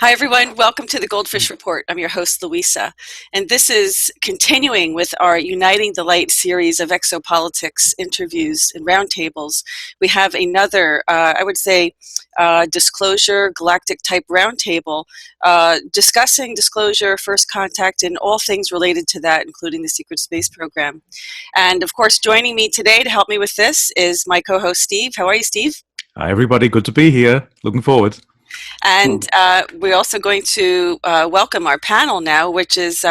Hi, everyone. Welcome to the GoldFish Report. I'm your host, Louisa. And this is continuing with our Uniting the Light series of exopolitics interviews and roundtables. We have another, I would say, disclosure, galactic type roundtable discussing disclosure, first contact, and all things related to that, including the secret space program. And of course, joining me today to help me with this is my co-host, Steve. How are you, Steve? Hi, everybody. Good to be here. Looking forward. And we're also going to welcome our panel now, which is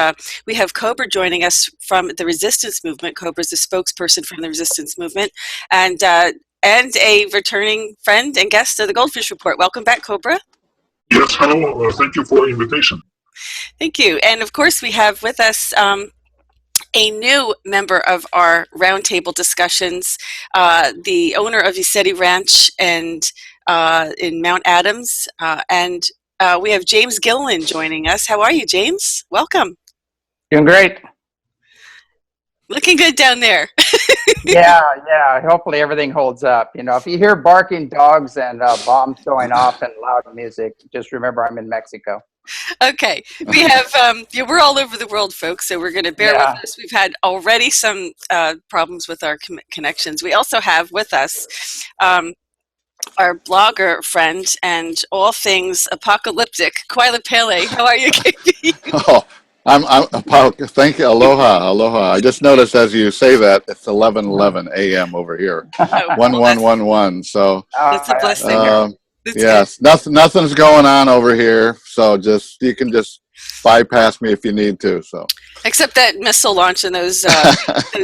we have COBRA joining us from the Resistance Movement. COBRA is the spokesperson from the Resistance Movement, and a returning friend and guest of the GoldFish Report. Welcome back, COBRA. Yes, hello. Thank you for the invitation. Thank you. And of course, we have with us a new member of our roundtable discussions, the owner of Isetti Ranch and in Mount Adams, and we have James Gilliland joining us. How are you, James? Welcome. Doing great. Looking good down there. Yeah. Hopefully everything holds up. You know, if you hear barking dogs and bombs going off and loud music, just remember I'm in Mexico. Okay, we have, we're all over the world, folks, so we're going to bear with us. We've had already some problems with our connections. We also have with us our blogger friend and all things apocalyptic, Quila Pele. How are you, KB? Oh, thank you. Aloha. I just noticed as you say that, it's 11:11 a.m. over here. 1111. So that's a blessing. Yes, nothing's going on over here. So you can just bypass me if you need to. So except that missile launch and those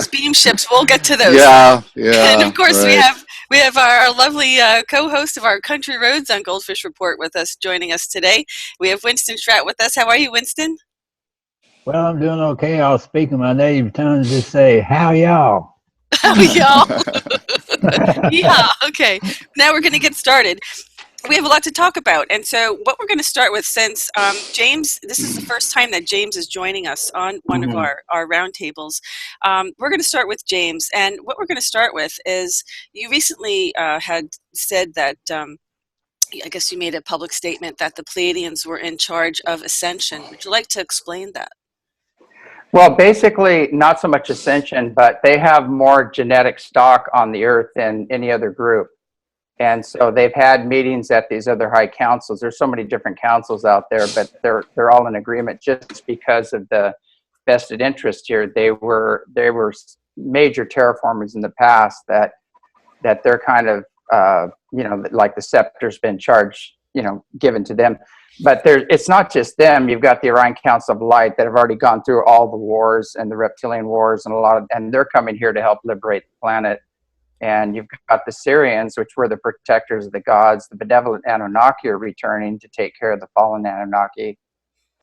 beam ships. We'll get to those. Yeah. And of course right. we have our lovely co-host of our Country Roads on GoldFish Report with us, joining us today. We have Winston Shrout with us. How are you, Winston? Well, I'm doing okay. I'll speak in my native tongue and just say, how y'all? How y'all? Yeah, okay. Now we're going to get started. We have a lot to talk about, and so what we're going to start with, since James, this is the first time that James is joining us on one of our roundtables, we're going to start with James, and what we're going to start with is, you recently had said that, I guess you made a public statement that the Pleiadians were in charge of ascension. Would you like to explain that? Well, basically, not so much ascension, but they have more genetic stock on the Earth than any other group. And so they've had meetings at these other high councils. There's so many different councils out there, but they're all in agreement just because of the vested interest here. They were major terraformers in the past that they're kind of like the scepter's been charged, given to them. But it's not just them. You've got the Orion Council of Light that have already gone through all the wars and the reptilian wars and they're coming here to help liberate the planet. And you've got the Syrians, which were the protectors of the gods. The benevolent Anunnaki are returning to take care of the fallen Anunnaki,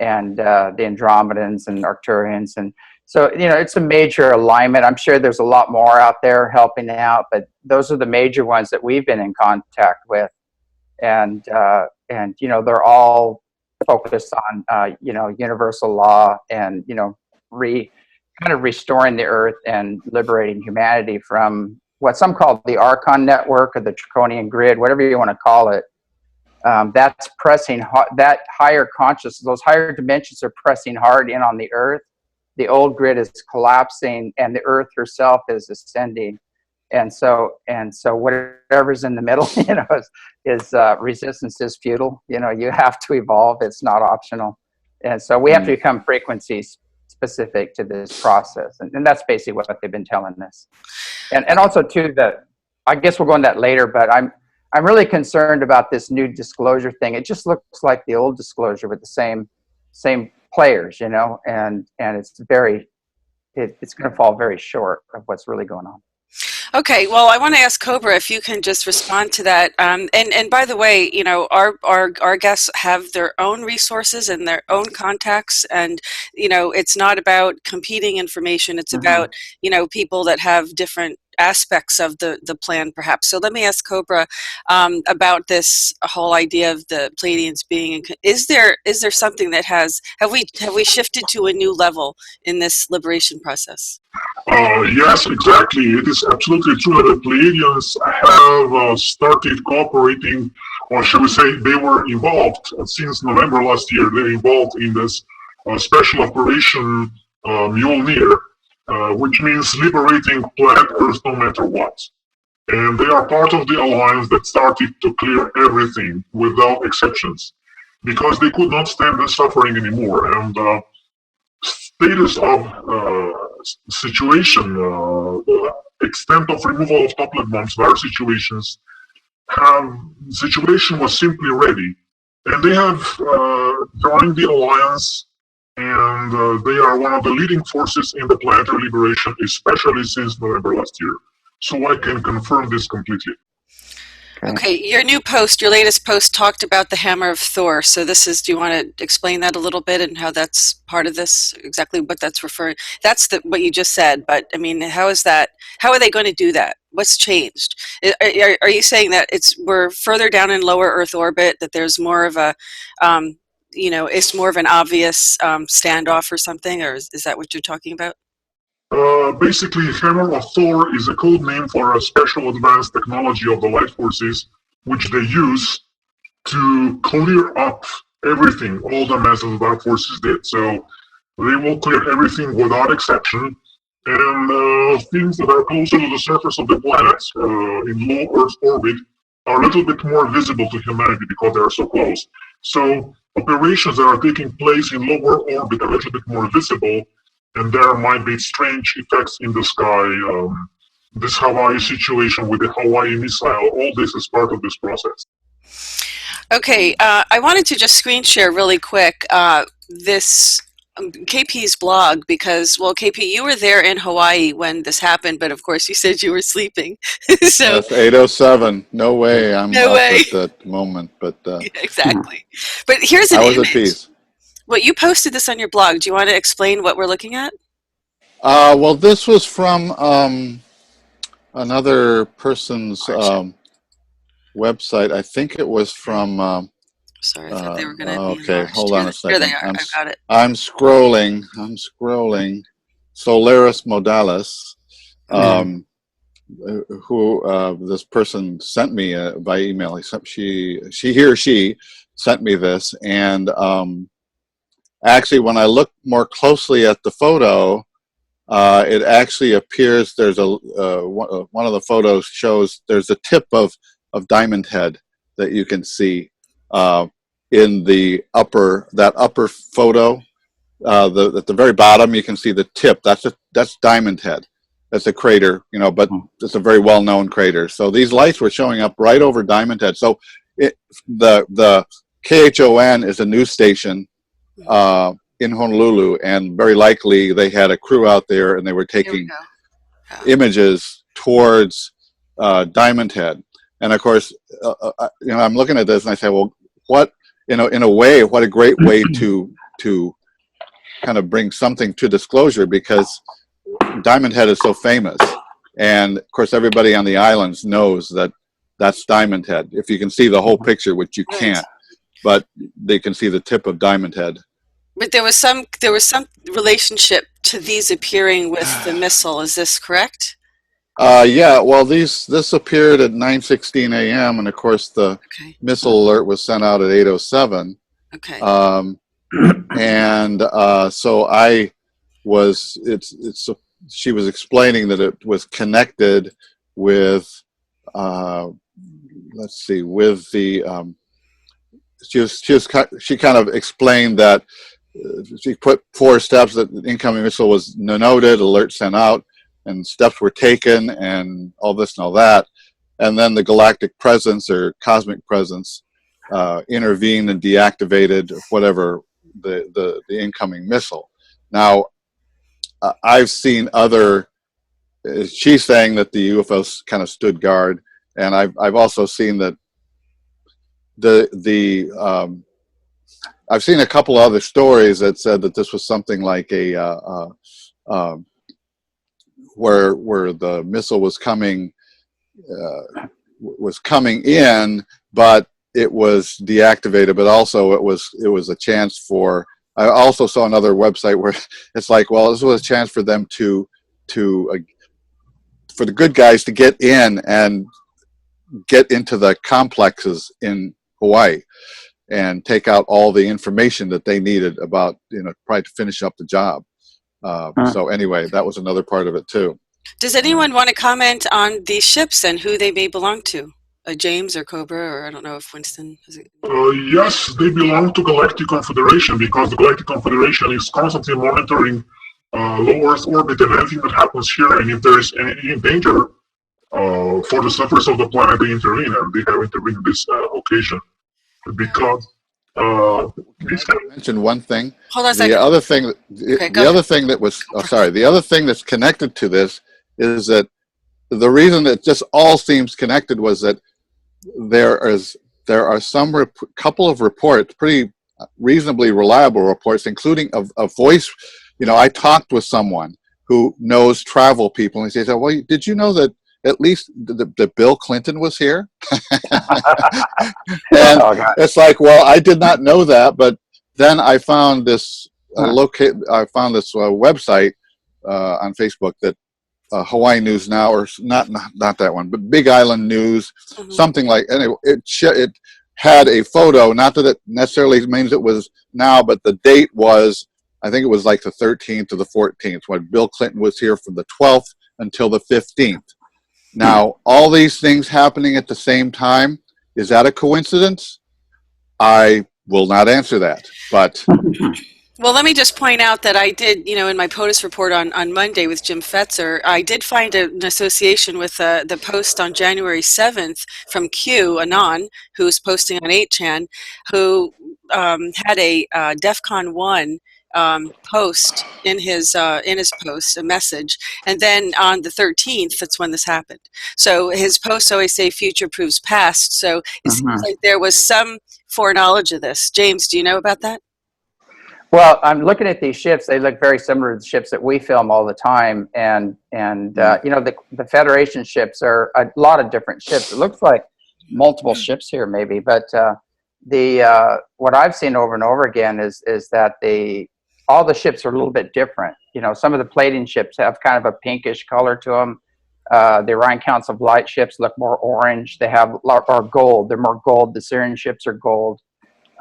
and the Andromedans and Arcturians. And so, it's a major alignment. I'm sure there's a lot more out there helping out, but those are the major ones that we've been in contact with. And they're all focused on, universal law and, kind of restoring the Earth and liberating humanity from what some call the Archon network or the Draconian grid, whatever you want to call it. That's pressing that higher consciousness, those higher dimensions are pressing hard in on the Earth. The old grid is collapsing and the Earth herself is ascending. And so whatever's in the middle, is resistance is futile. You have to evolve. It's not optional. And so we have to become frequencies specific to this process. And that's basically what they've been telling us. And also too, I guess we'll go into that later, but I'm really concerned about this new disclosure thing. It just looks like the old disclosure with the same players, and it's going to fall very short of what's really going on. Okay, well, I want to ask COBRA if you can just respond to that. And by the way, our guests have their own resources and their own contacts, and it's not about competing information. It's about people that have different aspects of the plan, perhaps. So let me ask COBRA about this whole idea of the Pleiadians being. Is there something that have we shifted to a new level in this liberation process? Yes, exactly. It is absolutely true that the Pleiadians have started cooperating, or shall we say, they were involved since November last year. They're involved in this special operation Mjolnir, which means liberating planet Earth no matter what. And they are part of the alliance that started to clear everything without exceptions, because they could not stand the suffering anymore. And status of situation, extent of removal of toplet bombs, various situations, situation was simply ready. And they have joined the alliance, and they are one of the leading forces in the planetary liberation, especially since November last year. So I can confirm this completely. Okay, your latest post talked about the Hammer of Thor. So do you want to explain that a little bit and how that's part of this, exactly what that's referring? That's what you just said, but I mean, how are they going to do that? What's changed? Are you saying that we're further down in lower Earth orbit, that there's more of a, it's more of an obvious standoff or something, or is that what you're talking about? Basically, Hammer of Thor is a code name for a special advanced technology of the light forces, which they use to clear up everything all the massive dark forces did. So they will clear everything without exception, and things that are closer to the surface of the planet in low Earth orbit are a little bit more visible to humanity because they are so close. So operations that are taking place in lower orbit are a little bit more visible, and there might be strange effects in the sky. This Hawaii situation with the Hawaii missile, all this is part of this process. Okay, I wanted to just screen share really quick this KP's blog, because, well, KP, you were there in Hawaii when this happened, but of course you said you were sleeping. So That's 8:07. No way. I'm No up way. at that moment, but exactly. But here's an I was image. at peace. Well, you posted this on your blog. Do you want to explain what we're looking at? Well, this was from another person's website. I think it was from. Sorry, I thought they were going to be okay, enlarged. hold on a second. Here they are. I've got it. I'm scrolling. Solaris Modalis, who this person sent me by email. He or she sent me this, and actually, when I look more closely at the photo, it actually appears there's one of the photos shows there's a tip of Diamond Head that you can see in the upper photo. At the very bottom, you can see the tip. That's Diamond Head. That's a crater, but it's a very well-known crater. So these lights were showing up right over Diamond Head. So the KHON is a news station in Honolulu, and very likely they had a crew out there, and they were taking images towards Diamond Head. And of course, I'm looking at this and I say, well, what, in a way, what a great way to kind of bring something to disclosure, because Diamond Head is so famous, and of course everybody on the islands knows that that's Diamond Head. If you can see the whole picture, which you can't, but they can see the tip of Diamond Head. But there was some relationship to these appearing with the missile. Is this correct? Yeah. Well, this appeared at 9:16 a.m. and of course the missile alert was sent out at 8:07. Okay. And so I was. She was explaining that it was connected with. Let's see. With the. She kind of explained that. She put 4 steps that the incoming missile was noted, alert sent out, and steps were taken, and all this and all that. And then the galactic presence or cosmic presence intervened and deactivated whatever the incoming missile. Now, I've seen other. She's saying that the UFOs kind of stood guard, and I've also seen that I've seen a couple other stories that said that this was something like where the missile was coming in, but it was deactivated. But also it was a chance for. I also saw another website where it's like, well, this was a chance for them to for the good guys to get in and get into the complexes in Hawaii and take out all the information that they needed about, probably to finish up the job. So anyway, that was another part of it too. Does anyone want to comment on these ships and who they may belong to? James or COBRA, or I don't know if Winston is it? Yes, they belong to Galactic Confederation because the Galactic Confederation is constantly monitoring low Earth orbit and anything that happens here, and if there is any danger for the surface of the planet, they intervene, and they have intervened in this occasion because. Mention one thing. Hold on a second. The other thing, the other thing that's connected to this is that the reason it just all seems connected was that there are some couple of reports, pretty reasonably reliable reports, including a voice. I talked with someone who knows travel people, and he said, "Well, did you know that at least that Bill Clinton was here?" And it's like, well, I did not know that, but then I found this website on Facebook that Hawaii News Now, or not that one, but Big Island News, something like. Anyway, it had a photo. Not that it necessarily means it was now, but the date was, I think it was like the 13th to the 14th, when Bill Clinton was here from the 12th until the 15th. Now, all these things happening at the same time, is that a coincidence? I will not answer that, but. Well, let me just point out that I did, in my POTUS report on Monday with Jim Fetzer, I did find an association with the post on January 7th from Q, Anon, who's posting on 8chan, who had a DEFCON 1 post in his post, a message, and then on the 13th, that's when this happened. So his posts always say future proves past, so it seems like there was some foreknowledge of this. James, do you know about that? Well, I'm looking at these ships. They look very similar to the ships that we film all the time. And the Federation ships are a lot of different ships. It looks like multiple ships here maybe. But what I've seen over and over again is that all the ships are a little bit different. Some of the Pleiadian ships have kind of a pinkish color to them. The Orion Council of Light ships look more orange. They have are gold. They're more gold. The Syrian ships are gold.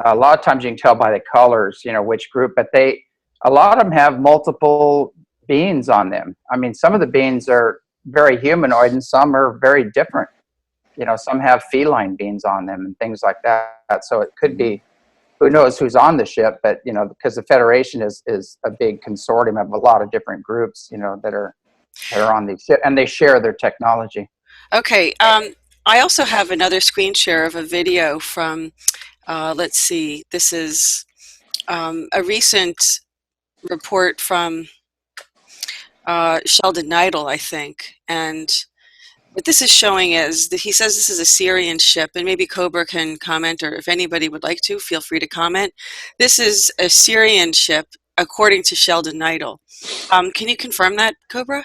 A lot of times you can tell by the colors, which group, but a lot of them have multiple beings on them. I mean, some of the beings are very humanoid and some are very different. Some have feline beings on them and things like that. So it could be, who knows who's on the ship, but, because the Federation is a big consortium of a lot of different groups, that are on these ships, and they share their technology. Okay. I also have another screen share of a video from, let's see, this is a recent report from Sheldon Neidl, I think. And what this is showing is that he says this is a Syrian ship, and maybe COBRA can comment, or if anybody would like to, feel free to comment. This is a Syrian ship, according to Sheldon Neidl. Can you confirm that, COBRA?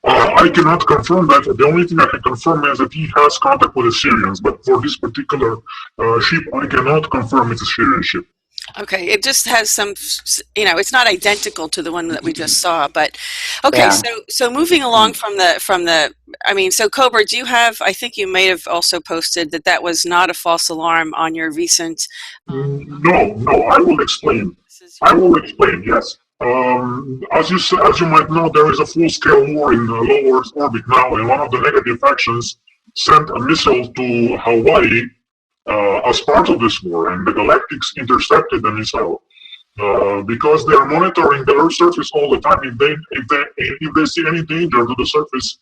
I cannot confirm that. The only thing I can confirm is that he has contact with the Syrians, but for this particular ship, I cannot confirm it's a Syrian ship. Okay, it just has some, it's not identical to the one that we just saw, but okay. Yeah. So moving along from the, so COBRA, do you have? I think you may have also posted that was not a false alarm on your recent. No, I will explain. Yes. As you might know, there is a full-scale war in low Earth orbit now, and one of the negative factions sent a missile to Hawaii as part of this war, and the Galactics intercepted the missile because they are monitoring the Earth's surface all the time. If they see any danger to the surface,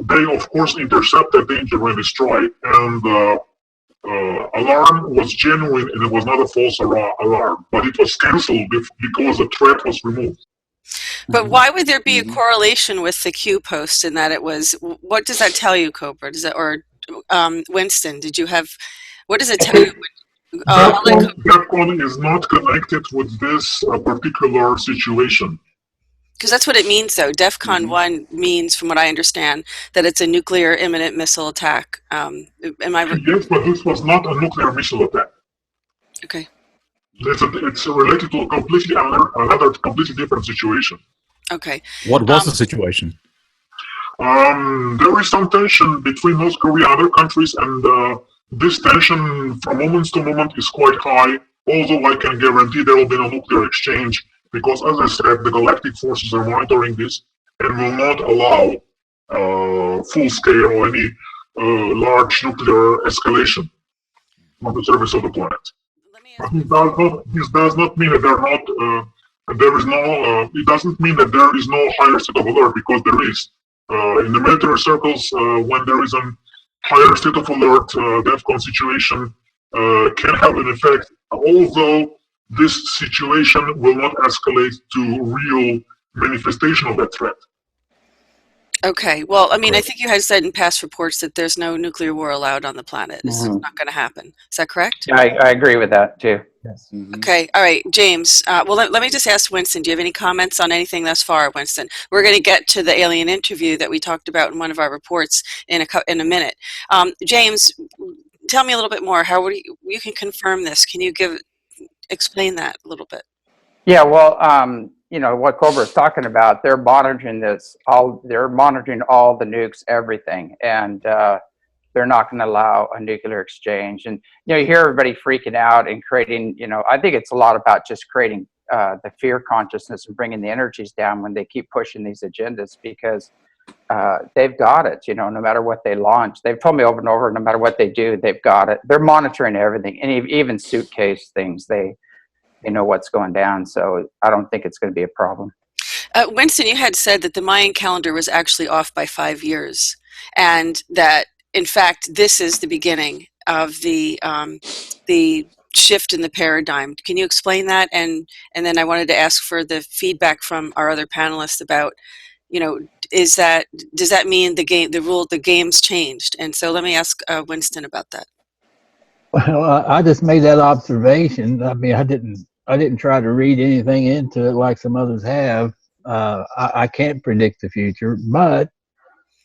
they of course intercept that danger and destroy it. And the alarm was genuine, and it was not a false alarm, but it was cancelled because the threat was removed. But why would there be a correlation with the Q post in that it was? What does that tell you, COBRA? Does that, or Winston? Did you have? What does it tell you? That one is not connected with this particular situation. Because that's what it means, though. DEFCON 1 means, from what I understand, that it's a nuclear imminent missile attack. Am I? Yes, but this was not a nuclear missile attack. Okay. It's related to a another completely different situation. Okay. What was the situation? There is some tension between North Korea and other countries, and this tension from moment to moment is quite high, although I can guarantee there will be no nuclear exchange, because as I said, the Galactic forces are monitoring this and will not allow full-scale or any large nuclear escalation on the surface of the planet. But this does not mean that it doesn't mean that there is no higher state of alert, because there is. In the military circles, when there is a higher state of alert, DEFCON situation can have an effect, although this situation will not escalate to real manifestation of that threat. Okay. Well, I mean, I think you had said in past reports that there's no nuclear war allowed on the planet. It's not going to happen. Is that correct? Yeah, I agree with that too. Yes. Okay. All right, James. Well, let me just ask Winston. Do you have any comments on anything thus far, Winston? We're going to get to the alien interview that we talked about in one of our reports in a minute. James, tell me a little bit more. How would you can confirm this? Can you explain that a little bit? Yeah, well, you know what COBRA is talking about. They're monitoring this. They're monitoring all the nukes, everything, and they're not going to allow a nuclear exchange. And you know, you hear everybody freaking out and creating. You know, I think it's a lot about just creating the fear consciousness and bringing the energies down when they keep pushing these agendas, because they've got it. You know, no matter what they launch, they've told me over and over. No matter what they do, they've got it. They're monitoring everything, and even suitcase things. They know what's going down, so I don't think it's going to be a problem. Winston, you had said that the Mayan calendar was actually off by 5 years, and that in fact this is the beginning of the shift in the paradigm. Can you explain that? And then I wanted to ask for the feedback from our other panelists about, you know, does that mean the game's changed? And so let me ask Winston about that. Well, I just made that observation. I mean, I didn't try to read anything into it like some others have. I can't predict the future, but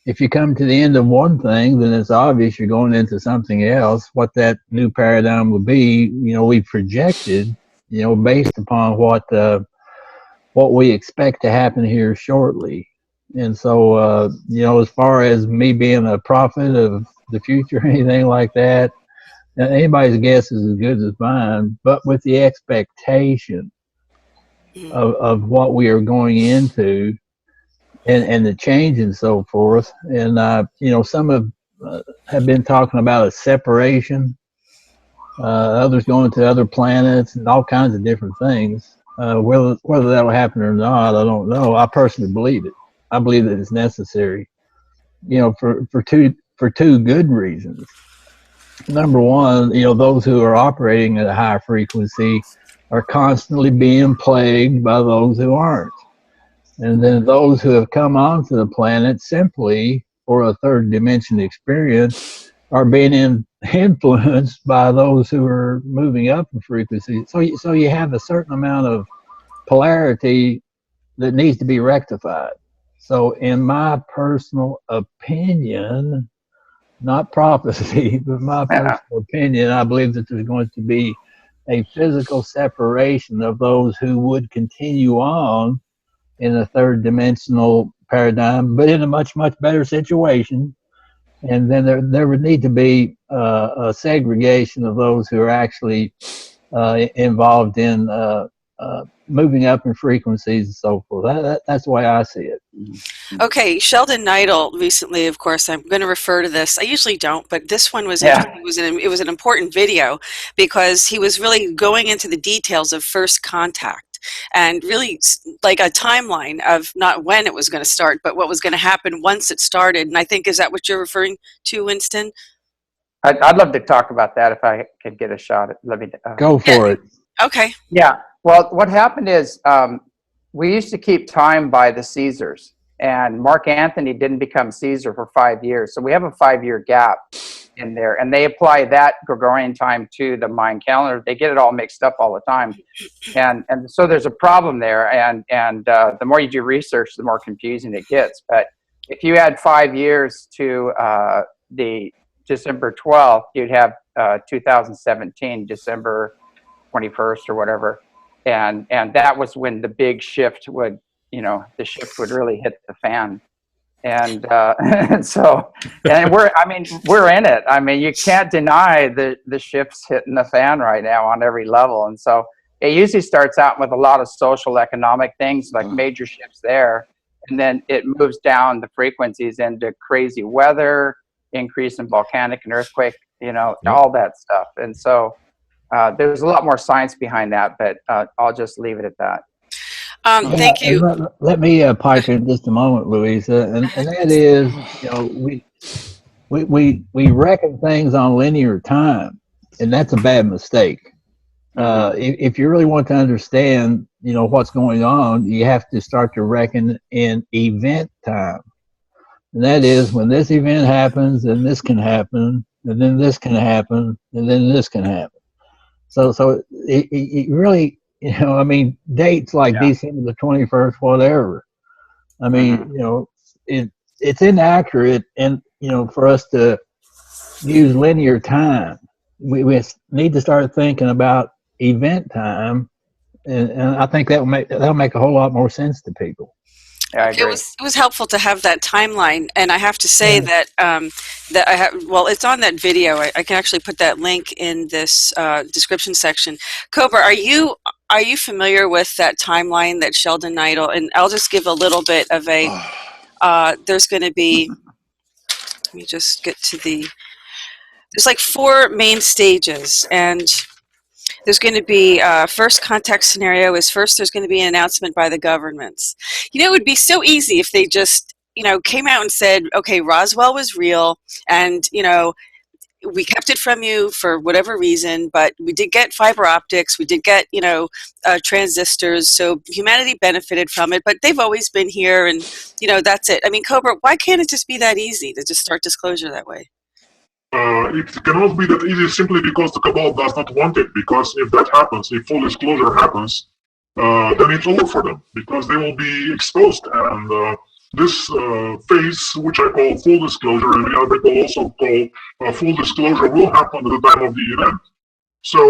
if you come to the end of one thing, then it's obvious you're going into something else. What that new paradigm will be, you know, we projected, you know, based upon what we expect to happen here shortly. And so, you know, as far as me being a prophet of the future or anything like that, anybody's guess is as good as mine, but with the expectation of what we are going into and the change and so forth. And, you know, some have been talking about a separation, others going to other planets and all kinds of different things. Whether that'll happen or not, I don't know. I personally believe it. I believe that it's necessary, you know, for two good reasons. Number one, you know, those who are operating at a high frequency are constantly being plagued by those who aren't. And then those who have come onto the planet simply for a third dimension experience are being influenced by those who are moving up in frequency. So you have a certain amount of polarity that needs to be rectified. So in my personal opinion, not prophecy, but my personal opinion, I believe that there's going to be a physical separation of those who would continue on in a third dimensional paradigm, but in a much, much better situation. And then there would need to be a segregation of those who are actually involved in moving up in frequencies and so forth. That's the way I see it. Okay, Sheldon Neidl recently, of course, I'm going to refer to this. I usually don't, but this one was it was an important video because he was really going into the details of first contact and really like a timeline of not when it was going to start, but what was going to happen once it started. And I think, is that what you're referring to, Winston? I'd love to talk about that if I could get a shot at. Let me go for it. Okay. Yeah. Well, what happened is we used to keep time by the Caesars, and Mark Antony didn't become Caesar for 5 years. So we have a 5-year gap. in there, and they apply that Gregorian time to the Mayan calendar. They get it all mixed up all the time, and so there's a problem there. And the more you do research, the more confusing it gets. But if you add 5 years to the December 12th, you'd have 2017 December 21st or whatever, and that was when the big shift would, the shift would really hit the fan. And so we're in it. I mean, you can't deny the shifts hitting the fan right now on every level. And so it usually starts out with a lot of social economic things, like major shifts there, and then it moves down the frequencies into crazy weather, increase in volcanic and earthquake, all that stuff. And so there's a lot more science behind that, but I'll just leave it at that. Thank you. Let me pipe in just a moment, Louisa, and that is, we reckon things on linear time, and that's a bad mistake. If you really want to understand, what's going on, you have to start to reckon in event time, and that is when this event happens, then this can happen, and then this can happen, and then this can happen. So it really. Dates like December the 21st, whatever. It's inaccurate, and for us to use linear time, we need to start thinking about event time, and I think that'll make a whole lot more sense to people. Yeah, I agree. It was helpful to have that timeline, and I have to say that it's on that video. I can actually put that link in this description section. COBRA, are you familiar with that timeline that Sheldon Neidl? And I'll just give a little bit of a. There's going to be. Let me just get to the. There's like 4 main stages, and there's going to be first context scenario is first. There's going to be an announcement by the governments. It would be so easy if they just came out and said, okay, Roswell was real, and we kept it from you for whatever reason, but we did get fiber optics, we did get transistors, so humanity benefited from it, but they've always been here, and that's it. I mean, COBRA, why can't it just be that easy to just start disclosure that way? It cannot be that easy simply because the Cabal does not want it, because if that happens, if full disclosure happens, then it's over for them, because they will be exposed, and this phase, which I call full disclosure, and other people also call full disclosure, will happen at the time of the event. So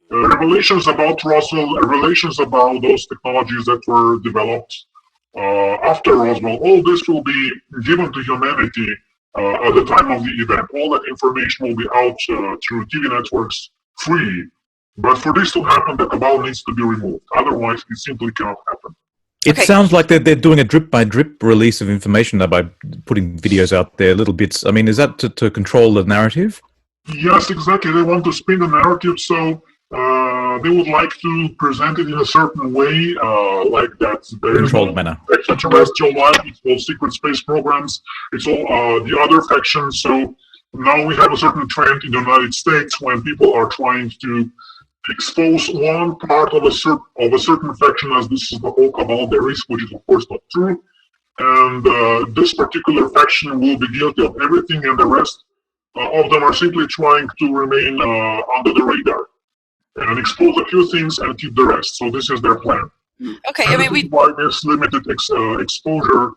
revelations about Roswell, revelations about those technologies that were developed after Roswell, all this will be given to humanity at the time of the event. All that information will be out through TV networks free. But for this to happen, the Cabal needs to be removed. Otherwise, it simply cannot happen. It sounds like they're doing a drip-by-drip release of information now by putting videos out there, little bits. I mean, is that to control the narrative? Yes, exactly. They want to spin the narrative, so they would like to present it in a certain way, like that. Controlled manner. Extraterrestrial life, it's all secret space programs, it's all the other factions. So now we have a certain trend in the United States when people are trying to expose one part of a certain faction as this is the whole Cabal there is, which is of course not true. And this particular faction will be guilty of everything, and the rest of them are simply trying to remain under the radar and expose a few things and keep the rest. So this is their plan. Okay, and why this limited exposure,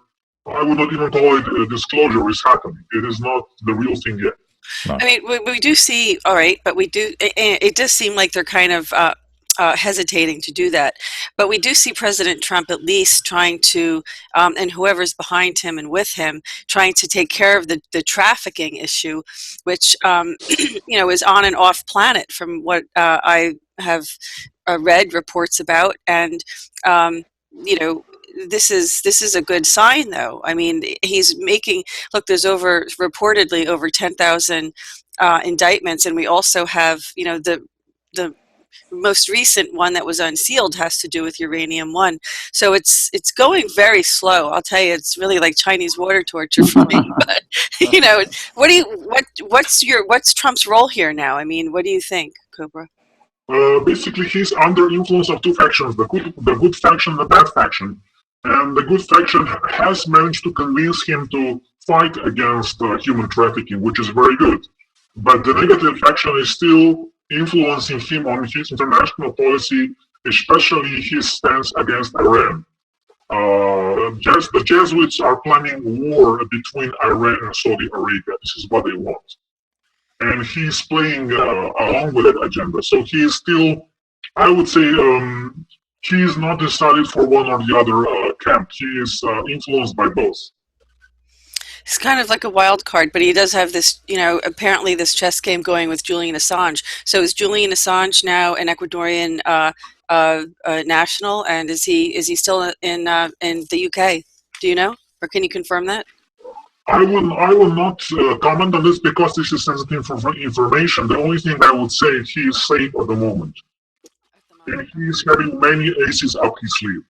I would not even call it a disclosure, is happening. It is not the real thing yet. No. I mean, we do see, all right, but we do, it does seem like they're kind of hesitating to do that. But we do see President Trump at least trying to, and whoever's behind him and with him, trying to take care of the trafficking issue, which, is on and off planet from what I have read reports about. And, this is a good sign, though. I mean, he's making, look, there's reportedly over 10,000 indictments, and we also have, the most recent one that was unsealed has to do with uranium-1. So it's going very slow. I'll tell you, it's really like Chinese water torture for me. But what's Trump's role here now? I mean, what do you think, COBRA? Basically, he's under influence of two factions: the good faction, and the bad faction. And the good faction has managed to convince him to fight against human trafficking, which is very good. But the negative action is still influencing him on his international policy, especially his stance against Iran. The Jesuits are planning war between Iran and Saudi Arabia. This is what they want. And he's playing along with that agenda. So he is still, I would say, he is not decided for one or the other camp. He is influenced by both. He's kind of like a wild card, but he does have this, apparently this chess game going with Julian Assange. So is Julian Assange now an Ecuadorian national, and is he still in the UK? Do you know, or can you confirm that? I will not comment on this because this is sensitive information. The only thing I would say is he is safe at the moment. And he's having many aces up his sleeve.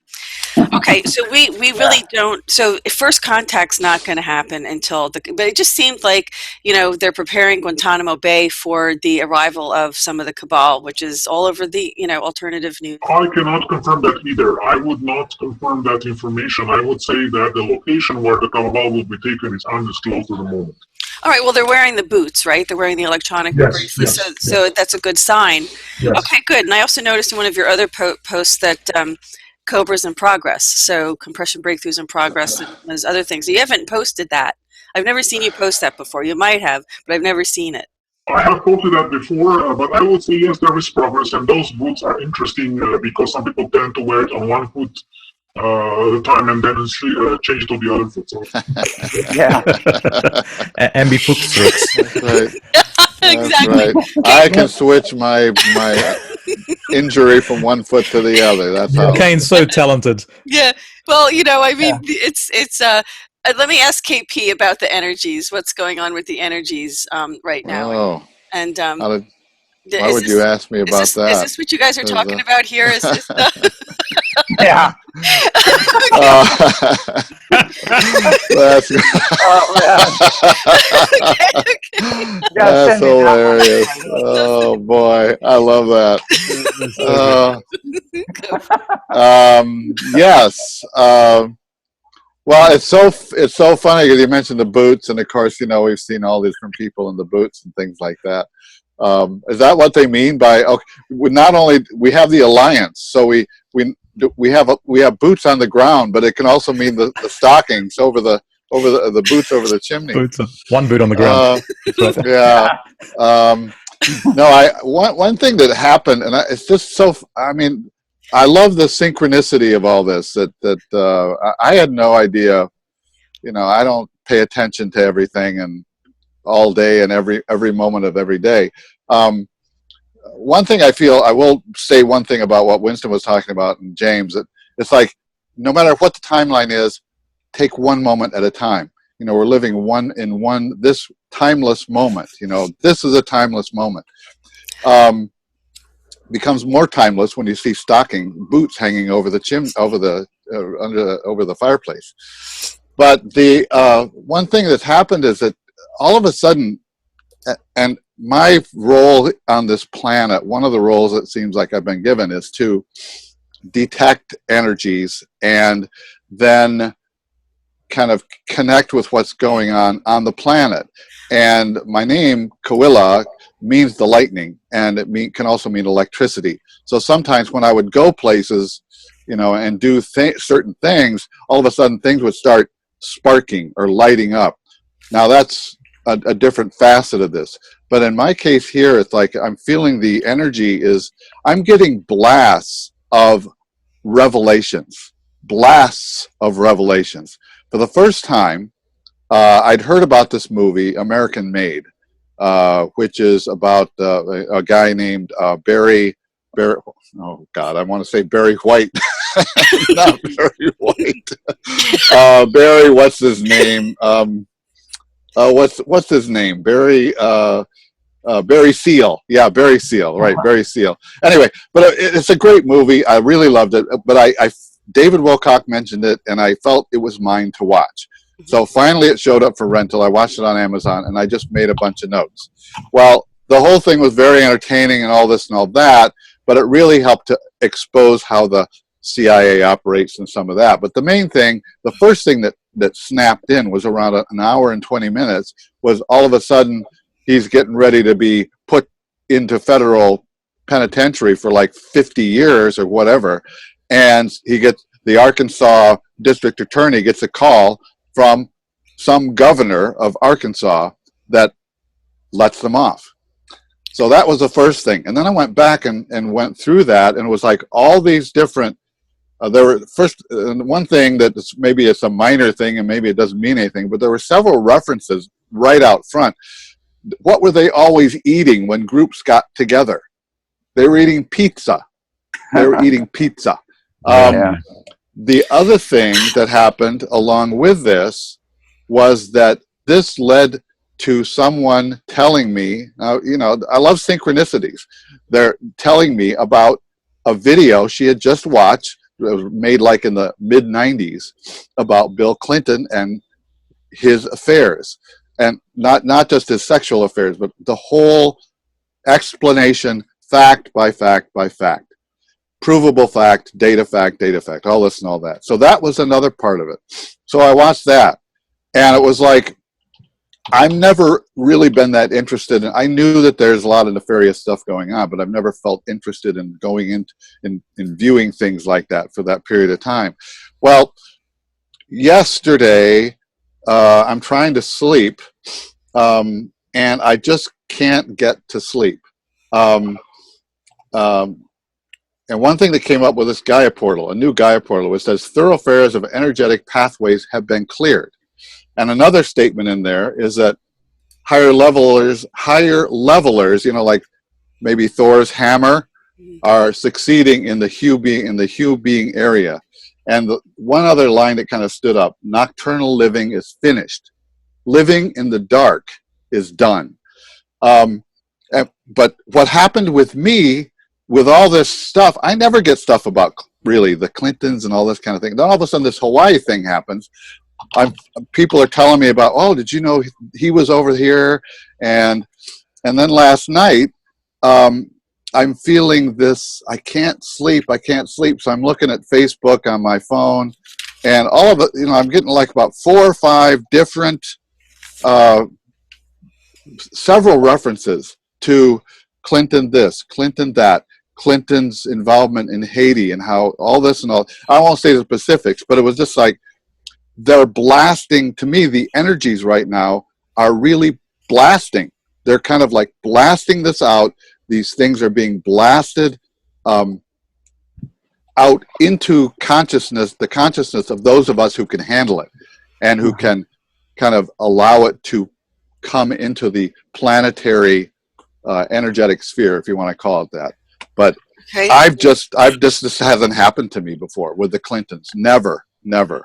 Okay, so we really don't. So first contact's not going to happen until but it just seemed like they're preparing Guantanamo Bay for the arrival of some of the Cabal, which is all over the alternative news. I cannot confirm that either. I would not confirm that information. I would say that the location where the Cabal will be taken is undisclosed at the moment. All right. Well, they're wearing the boots, right? They're wearing the electronic bracelets, so that's a good sign. Yes. Okay, good. And I also noticed in one of your other posts that COBRA's in progress, so compression breakthroughs in progress, and there's other things. You haven't posted that. I've never seen you post that before. You might have, but I've never seen it. I have posted that before, but I would say yes, there is progress, and those boots are interesting because some people tend to wear it on one foot at a time and then change to the other foot. So. Yeah. Ambidextrous. That's right. Exactly. Right. I can switch my injury from one foot to the other. That's how. Kane's so talented. Yeah. Well, it's let me ask KP about the energies. What's going on with the energies right now? Oh. And why would you ask me about that? Is this what you guys are talking about here? Is this Yeah. That's that's hilarious. Oh boy, I love that. Yes. Well, it's so funny because you mentioned the boots, and of course, we've seen all these different people in the boots and things like that. Is that what they mean by? Okay, not only we have the alliance, so we have boots on the ground, but it can also mean the stockings over the boots over the chimney. One boot on the ground. Yeah. No, one thing that happened, and it's just so. I mean, I love the synchronicity of all this. That I had no idea. I don't pay attention to everything and all day and every moment of every day. One thing I will say one thing about what Winston was talking about and James, that it's like no matter what the timeline is, take one moment at a time. We're living this timeless moment. This is a timeless moment. Becomes more timeless when you see boots hanging over the over the fireplace. But the one thing that's happened is that all of a sudden, and my role on this planet, one of the roles it seems like I've been given is to detect energies and then kind of connect with what's going on the planet. And my name, Kawila, means the lightning, and it can also mean electricity. So sometimes when I would go places, and do certain things, all of a sudden things would start sparking or lighting up. Now that's a different facet of this. But in my case here, it's like I'm feeling the energy I'm getting blasts of revelations. For the first time, I'd heard about this movie, American Made, which is about a guy named Barry, oh God, I want to say Barry White. Not Barry White. Barry, what's his name? What's his name? Barry Seal. Yeah, Barry Seal. Right, Barry Seal. Anyway, but it's a great movie. I really loved it. But David Wilcock mentioned it, and I felt it was mine to watch. So finally, it showed up for rental. I watched it on Amazon, and I just made a bunch of notes. Well, the whole thing was very entertaining and all this and all that, but it really helped to expose how the CIA operates and some of that. But the main thing, the first thing that that snapped in was around an hour and 20 minutes, was all of a sudden he's getting ready to be put into federal penitentiary for like 50 years or whatever. And the Arkansas district attorney gets a call from some governor of Arkansas that lets them off. So that was the first thing. And then I went back and went through that, and it was like all these different, there were one thing that maybe it's a minor thing and maybe it doesn't mean anything, but there were several references right out front. What were they always eating when groups got together? They were eating pizza. They were eating pizza. The other thing that happened along with this was that this led to someone telling me, you know, I love synchronicities. They're telling me about a video she had just watched, it was made like in the mid-90s, about Bill Clinton and his affairs. And not just his sexual affairs, but the whole explanation, fact by fact by fact. Provable fact, data fact, all this and all that. So that was another part of it. So I watched that, and it was like, I've never really been that interested in, I knew that there's a lot of nefarious stuff going on, but I've never felt interested in going in viewing things like that for that period of time. Well, yesterday, I'm trying to sleep, and I just can't get to sleep. And one thing that came up with this Gaia portal, a new Gaia portal, which says thoroughfares of energetic pathways have been cleared. And another statement in there is that higher levelers, you know, like maybe Thor's hammer, are succeeding in the hue being area. And one other line that kind of stood up: nocturnal living is finished. Living in the dark is done. But what happened with me, with all this stuff, I never get stuff about really the Clintons and all this kind of thing. Then all of a sudden this Hawaii thing happens. People are telling me about, oh, did you know he was over here? And then last night, I'm feeling this, I can't sleep. So I'm looking at Facebook on my phone, and all of it, you know, I'm getting like about 4 or 5 different, several references to Clinton this, Clinton that, Clinton's involvement in Haiti, and how all this and all. I won't say the specifics, but it was just like, they're blasting, to me, the energies right now are really blasting. They're kind of like blasting this out. These things are being blasted out into consciousness, the consciousness of those of us who can handle it and who can kind of allow it to come into the planetary energetic sphere, if you want to call it that. But okay. This hasn't happened to me before with the Clintons. Never. Okay.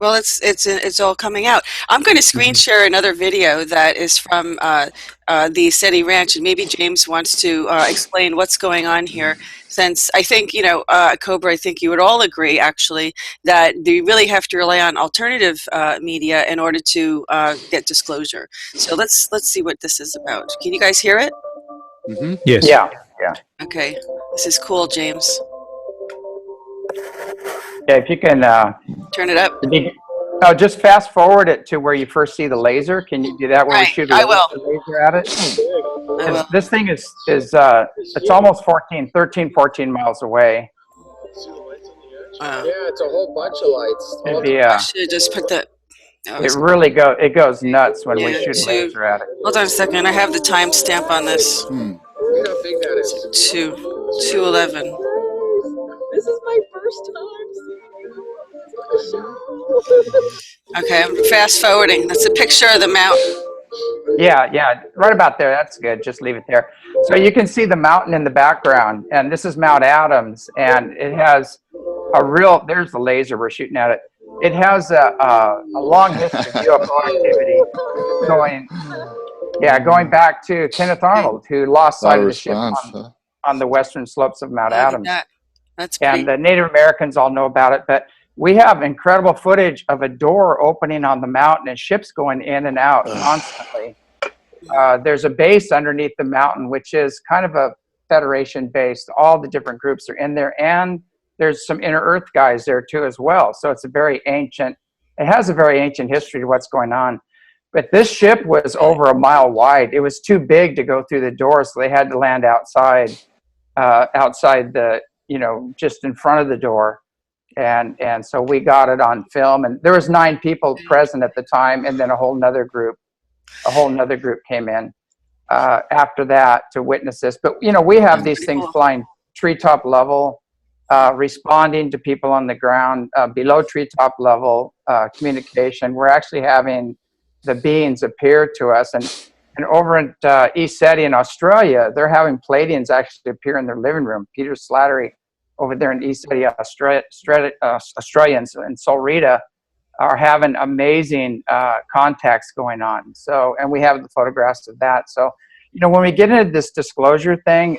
Well, it's all coming out. I'm going to screen share another video that is from the SETI Ranch, and maybe James wants to explain what's going on here. Since I think, you know, COBRA, I think you would all agree, actually, that you really have to rely on alternative media in order to get disclosure. So let's see what this is about. Can you guys hear it? Mm-hmm. Yes. Yeah. Okay. This is cool, James. Yeah, if you can turn it up. No, just fast forward it to where you first see the laser. Can you do that? Where we shoot the laser at it? This thing is it's almost 13, 14 miles away. Yeah, it's a whole bunch of lights. I should just put the. It goes nuts when we shoot a laser at it. Hold on a second. I have the timestamp on this. Look how big that is. 2:11. This is my first time. Okay, I'm fast forwarding. That's a picture of the mountain. Yeah, right about there. That's good. Just leave it there. So you can see the mountain in the background, and this is Mount Adams, and it has there's the laser we're shooting at it. It has a long history of UFO activity going back to Kenneth Arnold, who lost sight of the ship on the western slopes of Mount Adams. And the Native Americans all know about it, but we have incredible footage of a door opening on the mountain and ships going in and out constantly. There's a base underneath the mountain, which is kind of a Federation base. All the different groups are in there, and there's some inner Earth guys there too as well. So it's a very ancient it has a very ancient history to what's going on. But this ship was over a mile wide. It was too big to go through the door, so they had to land outside, outside the, just in front of the door. And so we got it on film, and there was 9 people present at the time, and then a whole nother group came in after that to witness this. But we have these things flying treetop level, responding to people on the ground, below treetop level communication. We're actually having the beings appear to us, and over at East Seti in Australia, they're having Pleiadians actually appear in their living room. Peter Slattery over there in East Seti, Australians in Solrita are having amazing contacts going on. So, and we have the photographs of that. So, when we get into this disclosure thing,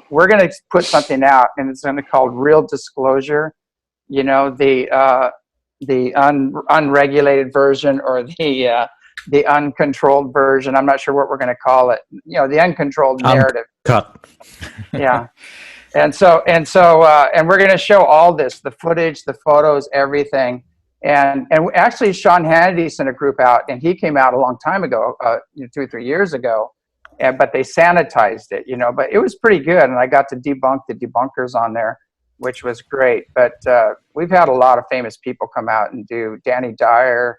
we're going to put something out, and it's going to be called Real Disclosure. The unregulated version, or the uncontrolled version. I'm not sure what we're going to call it. The uncontrolled narrative. Cut. Yeah. And we're going to show all this, the footage, the photos, everything. And actually Sean Hannity sent a group out, and he came out a long time ago, 2 or 3 years ago, but they sanitized it, but it was pretty good. And I got to debunk the debunkers on there, which was great. But we've had a lot of famous people come out and do. Danny Dyer,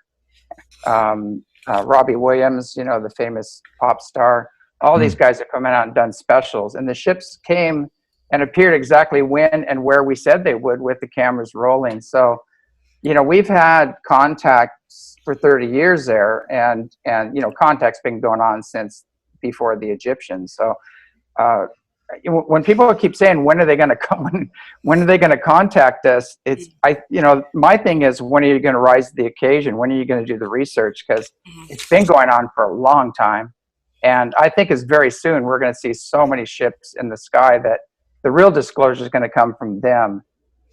Robbie Williams, the famous pop star. All these guys have come out and done specials. And the ships came and appeared exactly when and where we said they would, with the cameras rolling. So, we've had contacts for 30 years there, and contacts been going on since before the Egyptians. So when people keep saying, when are they going to come? When are they going to contact us? My thing is, when are you going to rise to the occasion? When are you going to do the research? Because it's been going on for a long time. And I think it's very soon we're going to see so many ships in the sky that the real disclosure is going to come from them.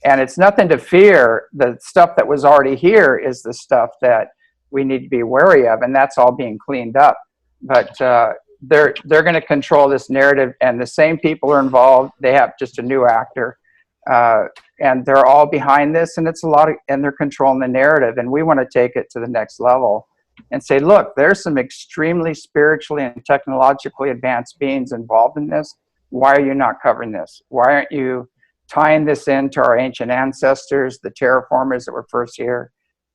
And it's nothing to fear. The stuff that was already here is the stuff that we need to be wary of, and that's all being cleaned up. But they're going to control this narrative, and the same people are involved. They have just a new actor, and they're all behind this, and it's and they're controlling the narrative. And we want to take it to the next level and say, look, there's some extremely spiritually and technologically advanced beings involved in this. Why are you not covering this? Why aren't you tying this into our ancient ancestors, the terraformers that were first here?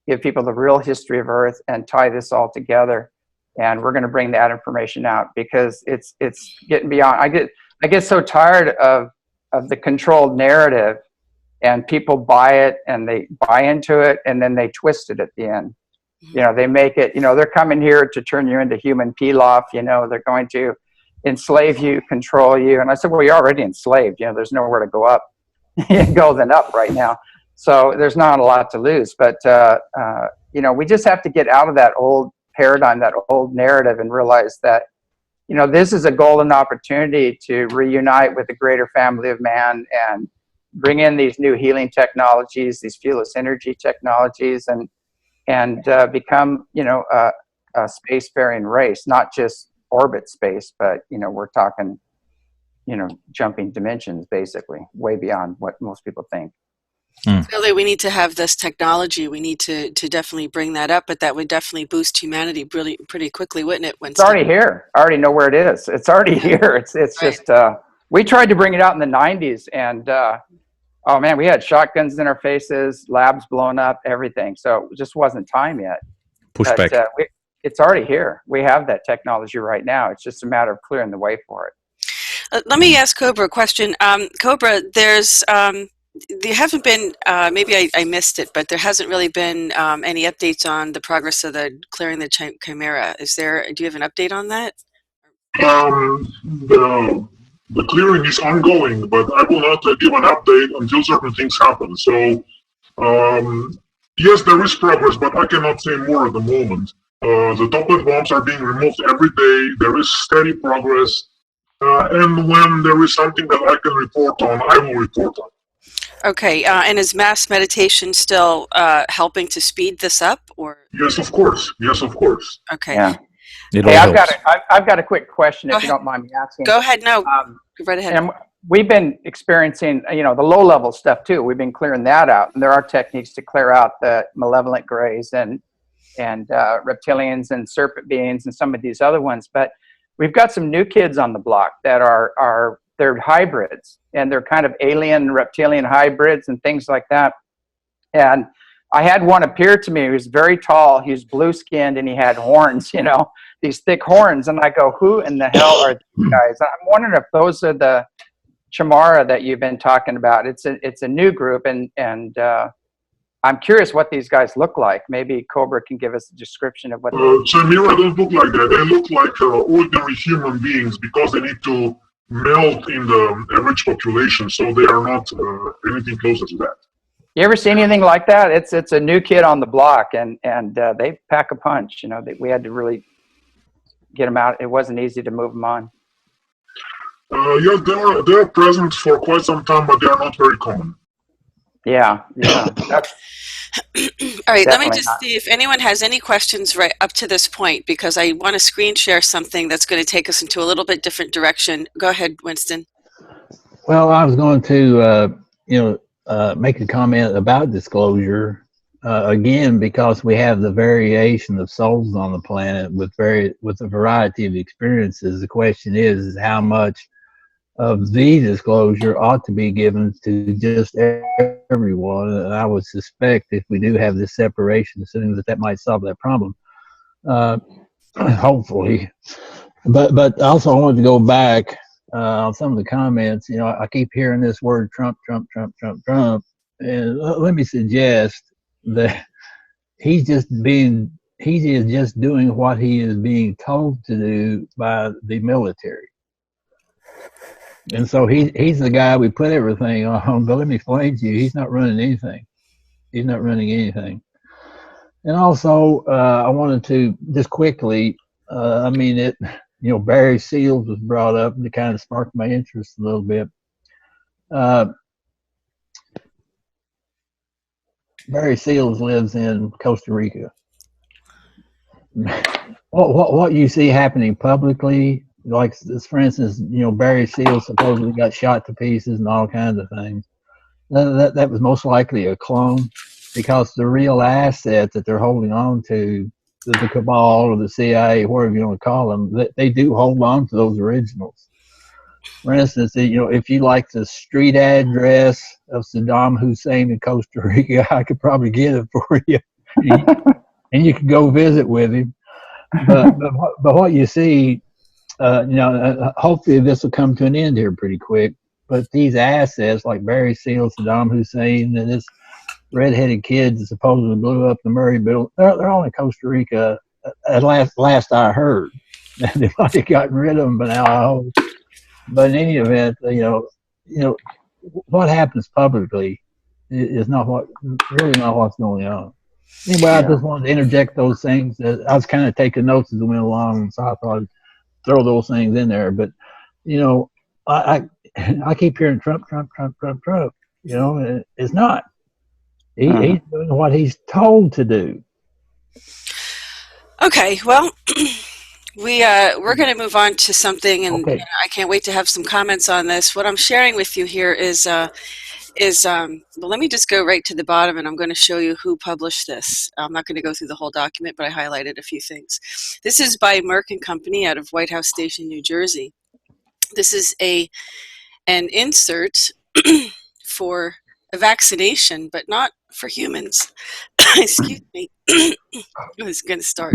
Give people the real history of Earth and tie this all together. And we're going to bring that information out, because it's getting beyond. I get so tired of the controlled narrative, and people buy it and they buy into it, and then they twist it at the end. They make it. They're coming here to turn you into human pilaf. They're going to enslave you, control you. And I said, well, you're already enslaved. There's nowhere to go up. Go then up right now. So there's not a lot to lose. But we just have to get out of that old paradigm, that old narrative, and realize that this is a golden opportunity to reunite with the greater family of man and bring in these new healing technologies, these fearless energy technologies, and become a spacefaring race, not just orbit space, but we're talking jumping dimensions, basically way beyond what most people think. Clearly, we need to have this technology. We need to definitely bring that up, but that would definitely boost humanity pretty quickly, wouldn't it, Winston? It's already here. I already know where it is. It's already here. It's right. Just we tried to bring it out in the 90s, and oh man, we had shotguns in our faces, labs blowing up, everything. So it just wasn't time yet. Pushback. It's already here. We have that technology right now. It's just a matter of clearing the way for it. Let me ask COBRA a question. COBRA, there haven't been, maybe I missed it, but there hasn't really been any updates on the progress of the clearing the Chimera. Do you have an update on that? The clearing is ongoing, but I will not give an update until certain things happen. So, yes, there is progress, but I cannot say more at the moment. The top-level bombs are being removed every day. There is steady progress. And when there is something that I can report on, I will report on. Okay, and is mass meditation still helping to speed this up, or? Yes, of course. Yes, of course. Okay. Yeah. Hey, I've got a quick question, if you don't mind me asking. Go ahead. No, go right ahead. And we've been experiencing, the low-level stuff too. We've been clearing that out, and there are techniques to clear out the malevolent grays and reptilians and serpent beings and some of these other ones. But we've got some new kids on the block that they're hybrids, and they're kind of alien reptilian hybrids and things like that. And I had one appear to me. He was very tall. He was blue-skinned, and he had horns, these thick horns. And I go, who in the hell are these guys? I'm wondering if those are the Chamara that you've been talking about. It's a new group, and I'm curious what these guys look like. Maybe COBRA can give us a description of what. Chamara don't look like that. They look like ordinary human beings because they need to melt in the rich population, so they are not anything closer to that. You ever seen anything like that? It's a new kid on the block, and they pack a punch. We had to really get them out. It wasn't easy to move them on. Yeah, they're present for quite some time, but they are not very common. Yeah. All right, let me just see if anyone has any questions right up to this point, because I want to screen share something that's going to take us into a little bit different direction. Go ahead, Winston. Well, I was going to, make a comment about disclosure, again, because we have the variation of souls on the planet with a variety of experiences. The question is how much of the disclosure ought to be given to just everyone. And I would suspect if we do have this separation soon, that might solve that problem. Hopefully. But also I wanted to go back on some of the comments. I keep hearing this word Trump. And let me suggest that he is just doing what he is being told to do by the military. And so he's the guy we put everything on. But let me explain to you, he's not running anything. He's not running anything. And also, I wanted to just quickly, Barry Seals was brought up to kind of spark my interest a little bit. Barry Seals lives in Costa Rica. What you see happening publicly, like this, for instance, Barry Seals supposedly got shot to pieces and all kinds of things. That was most likely a clone, because the real asset that they're holding on to, the Cabal or the CIA, whatever you want to call them, they do hold on to those originals. For instance, if you like the street address of Saddam Hussein in Costa Rica, I could probably get it for you, and you could go visit with him. But what you see, hopefully this will come to an end here pretty quick. But these assets like Barry Seals, Saddam Hussein, and this redheaded kid that supposedly blew up the Murray building, they're all in Costa Rica. At last I heard. They might have gotten rid of them, but now I hope. But in any event, what happens publicly is really not what's going on. Anyway, I just wanted to interject those things. I was kind of taking notes as we went along, so I thought I'd throw those things in there. But I keep hearing Trump. It's not. He's doing what he's told to do. Okay, well, we're going to move on to something, and okay. I can't wait to have some comments on this. What I'm sharing with you here is let me just go right to the bottom, and I'm going to show you who published this. I'm not going to go through the whole document, but I highlighted a few things. This is by Merck and Company out of White House Station, New Jersey. This is an insert for a vaccination, but not for humans. Excuse me. I was going to start.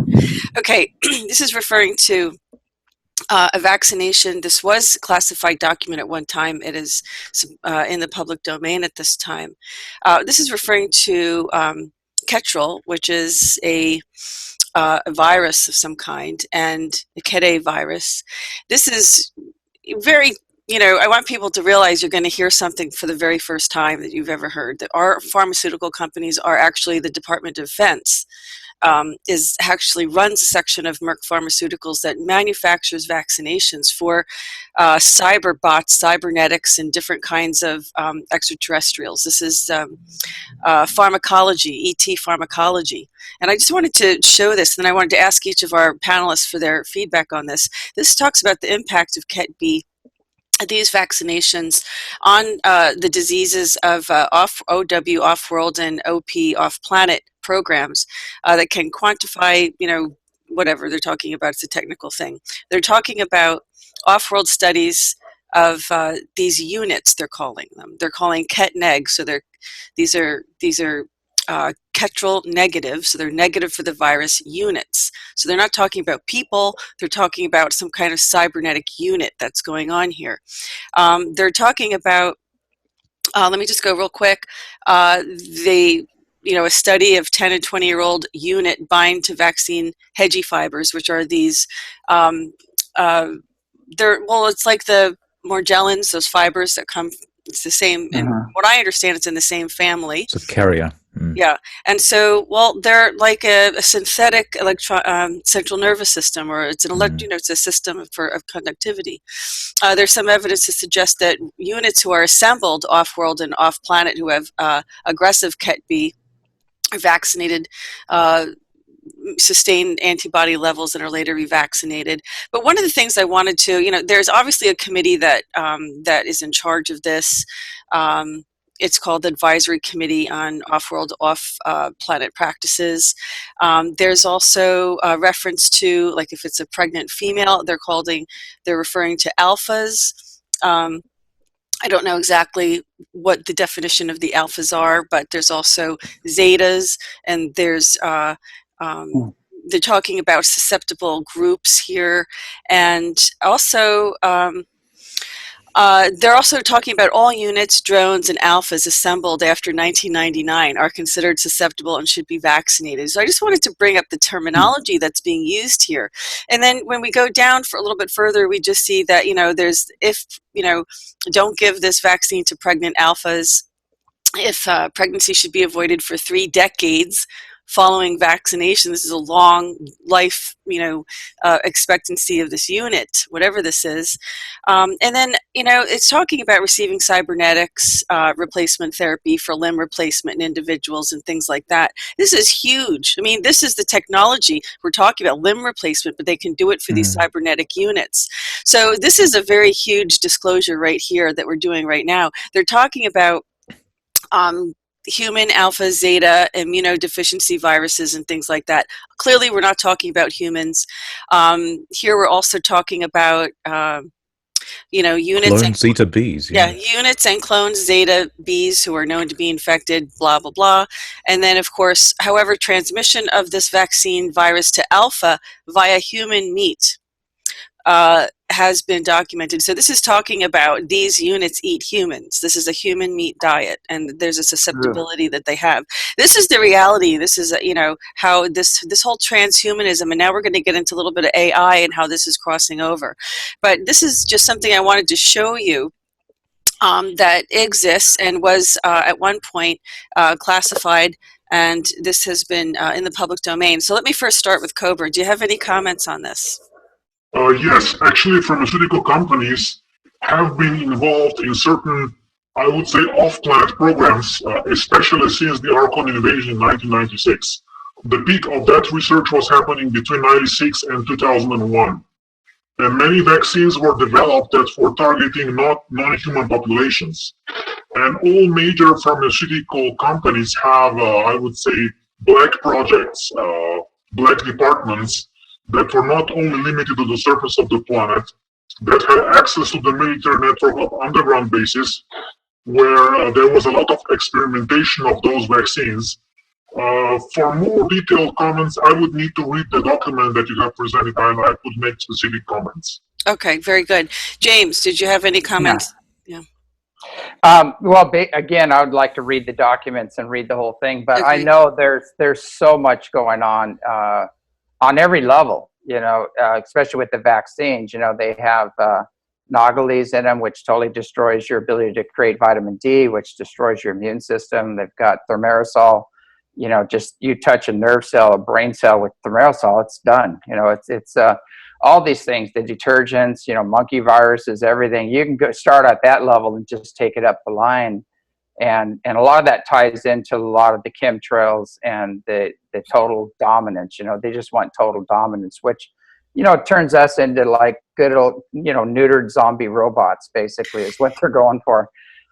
Okay, this is referring to a vaccination. This was a classified document at one time. It is in the public domain at this time. This is referring to Ketrel, which is a virus of some kind, and the Kede virus. This is very, I want people to realize you're going to hear something for the very first time that you've ever heard. That our pharmaceutical companies are actually the Department of Defense. Actually runs a section of Merck Pharmaceuticals that manufactures vaccinations for cyber bots, cybernetics, and different kinds of extraterrestrials. This is pharmacology, ET pharmacology. And I just wanted to show this, and I wanted to ask each of our panelists for their feedback on this. This talks about the impact of Ket B these vaccinations on the diseases of OW, off-world, and OP, off-planet programs that can quantify, whatever they're talking about. It's a technical thing. They're talking about off-world studies of these units. They're calling them. They're calling ket-neg. So these are Ketrel negative, so they're negative for the virus units. So they're not talking about people, they're talking about some kind of cybernetic unit that's going on here. They're talking about, let me just go real quick, a study of 10 and 20-year-old unit bind to vaccine hedgy fibers, which are these, it's like the Morgellons, those fibers that come, it's the same, and what I understand, it's in the same family. It's a carrier. Yeah, and so, they're like a synthetic central nervous system, or it's an it's a system of conductivity. There's some evidence to suggest that units who are assembled off-world and off-planet who have aggressive Ket-B are vaccinated, sustain antibody levels, and are later revaccinated. But one of the things I wanted to, there's obviously a committee that is in charge of this. It's called the Advisory Committee on Off-World, Off-Planet Practices. There's also a reference to, like, if it's a pregnant female, they're referring to alphas. I don't know exactly what the definition of the alphas are, but there's also zetas, and there's they're talking about susceptible groups here, and also they're also talking about all units, drones, and alphas assembled after 1999 are considered susceptible and should be vaccinated. So I just wanted to bring up the terminology that's being used here. And then when we go down for a little bit further, we just see that, don't give this vaccine to pregnant alphas. If pregnancy should be avoided for 3 decades following vaccination. This is a long life, expectancy of this unit, whatever this is. And then, it's talking about receiving cybernetics replacement therapy for limb replacement in individuals and things like that. This is huge. I mean, this is the technology. We're talking about limb replacement, but they can do it for these cybernetic units. So this is a very huge disclosure right here that we're doing right now. They're talking about human alpha, zeta, immunodeficiency viruses and things like that. Clearly, we're not talking about humans. Here we're also talking about, units. Clone zeta Bs. Yeah, units and clones zeta Bs who are known to be infected, blah, blah, blah. And then, of course, however, transmission of this vaccine virus to alpha via human meat has been documented. So this is talking about these units eat humans. This is a human meat diet, and there's a susceptibility that they have. This is the reality. This is, how this whole transhumanism, and now we're going to get into a little bit of AI and how this is crossing over. But this is just something I wanted to show you that exists and was at one point classified, and this has been in the public domain. So let me first start with COBRA. Do you have any comments on this? Yes, actually, pharmaceutical companies have been involved in certain, I would say, off-planet programs, especially since the Archon invasion in 1996. The peak of that research was happening between 1996 and 2001. And many vaccines were developed that were targeting not non-human populations. And all major pharmaceutical companies have, I would say, black projects, black departments, that were not only limited to the surface of the planet, that had access to the military network of underground bases, where there was a lot of experimentation of those vaccines. For more detailed comments, I would need to read the document that you have presented, and I could make specific comments. Okay, very good. James, did you have any comments? Yeah. Again, I would like to read the documents and read the whole thing, but Okay. I know there's so much going on every level, especially with the vaccines. They have anomalies in them, which totally destroys your ability to create vitamin D, which destroys your immune system. They've got thimerosal. Just you touch a nerve cell, a brain cell with thimerosal, it's done. It's all these things, the detergents, monkey viruses, everything. You can go start at that level and just take it up the line. And a lot of that ties into a lot of the chemtrails and the total dominance. They just want total dominance, which, turns us into like good old, neutered zombie robots, basically, is what they're going for.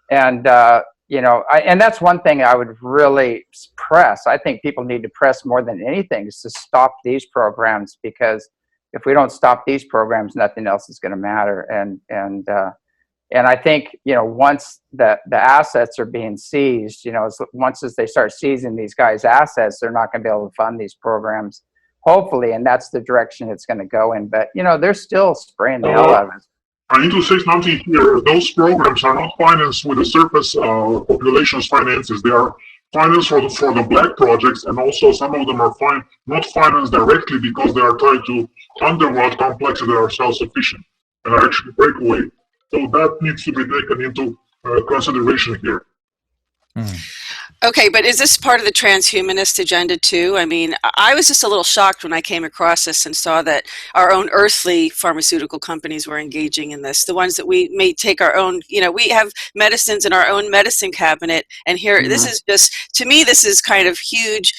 And, and that's one thing I would really press. I think people need to press more than anything is to stop these programs, because if we don't stop these programs, nothing else is going to matter. And I think, once the assets are being seized, once as they start seizing these guys' assets, they're not going to be able to fund these programs, hopefully, and that's the direction it's going to go in. But, they're still spraying the hell out of us. I need to say something here. Those programs are not financed with the surface population's finances. They are financed for the black projects, and also some of them are not financed directly because they are tied to underworld complexes that are self-sufficient and are actually breakaway. So that needs to be taken into consideration here. Okay, but is this part of the transhumanist agenda too? I mean, I was just a little shocked when I came across this and saw that our own earthly pharmaceutical companies were engaging in this. The ones that we may take our own, we have medicines in our own medicine cabinet, and here, this is just, to me, this is kind of huge,